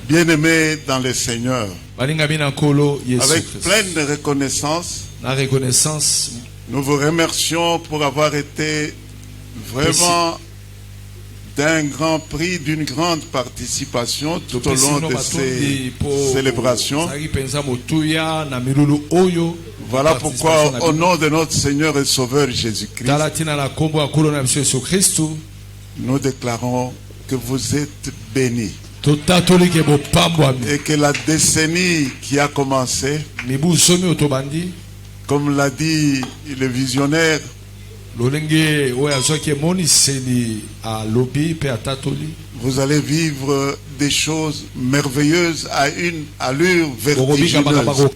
Bien-aimés dans le Seigneur, avec pleine de reconnaissance, nous vous remercions pour avoir été vraiment d'un grand prix, d'une grande participation tout au long de ces célébrations. Voilà pourquoi, au nom de notre Seigneur et Sauveur Jésus-Christ, nous déclarons que vous êtes bénis. Et que la décennie qui a commencé, comme l'a dit le visionnaire, vous allez vivre des choses merveilleuses à une allure vertigineuse.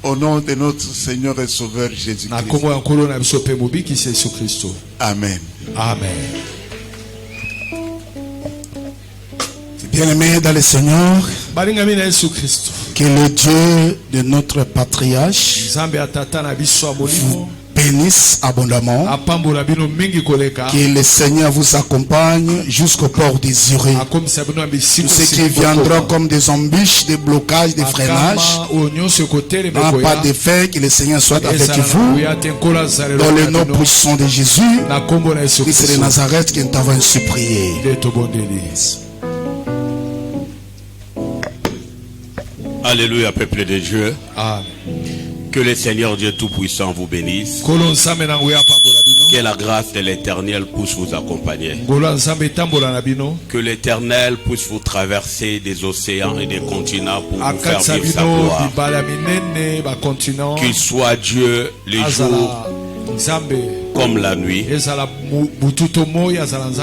Au nom de notre Seigneur et Sauveur Jésus-Christ. Amen. Amen. Bien-aimés dans le Seigneur, que le Dieu de notre patriarche vous bénisse abondamment, que le Seigneur vous accompagne jusqu'au port désiré. Tout ce qui viendra comme des embûches, des blocages, des freinages, pas de fait, que le Seigneur soit avec vous. Dans le nom puissant de Jésus, Christ de Nazareth, qui nous avons ainsi prié. Alléluia, peuple de Dieu. Amen. Que le Seigneur Dieu Tout-Puissant vous bénisse. Que la grâce de l'Éternel puisse vous accompagner. Que l'Éternel puisse vous traverser des océans et des continents pour vous faire vivre sa gloire. Qu'il soit Dieu les jours comme la nuit,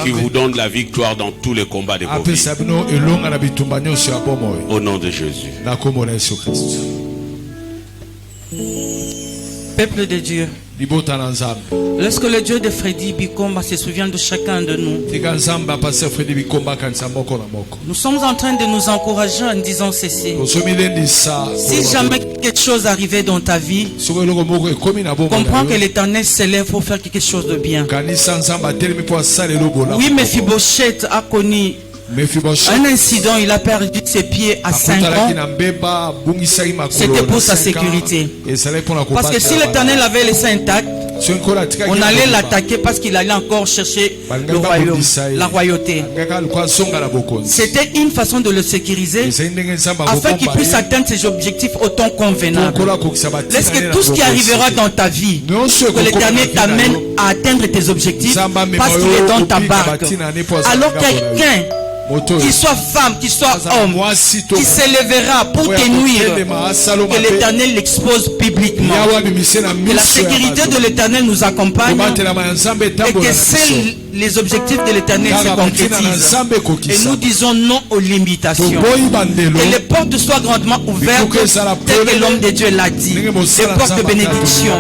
qui vous donne la victoire dans tous les combats de vos vies. Au nom de Jésus. Peuple de Dieu, lorsque le Dieu de Freddy Bikomba se souvient de chacun de nous, nous sommes en train de nous encourager en disant ceci: si jamais quelque chose arrivait dans ta vie, comprends que l'Éternel s'élève pour faire quelque chose de bien. Oui, Mephibosheth a connu un incident, il a perdu ses pieds à 5 ans. C'était pour sa sécurité. Parce que si l'Éternel avait laissé intact, on allait l'attaquer parce qu'il allait encore chercher le royaume, la royauté. C'était une façon de le sécuriser afin qu'il puisse atteindre ses objectifs autant convenables. Laisse que tout ce qui arrivera dans ta vie, que l'Éternel t'amène à atteindre tes objectifs parce qu'il est dans ta barque. Alors quelqu'un, qu'il soit femme, qu'il soit homme, qui s'élèvera pour te nuire, que l'Éternel l'expose publiquement. Que la sécurité de l'Éternel nous accompagne et que les objectifs de l'éternel se concrétisent. Et nous disons non aux limitations. Que les portes soient grandement ouvertes, tel que l'homme de Dieu l'a dit. Les portes de bénédiction,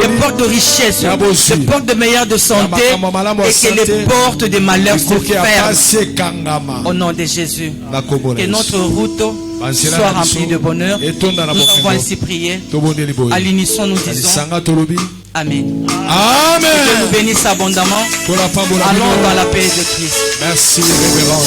les portes de richesse, les portes de meilleure de santé, et que les portes de malheur se ferment. Au nom de Jésus. Que notre route soit remplie de bonheur. Nous avons ainsi prié. À l'unisson, nous disons Amen. Amen. Que Dieu nous bénisse abondamment. Allons dans la paix de Christ. Merci, révérende.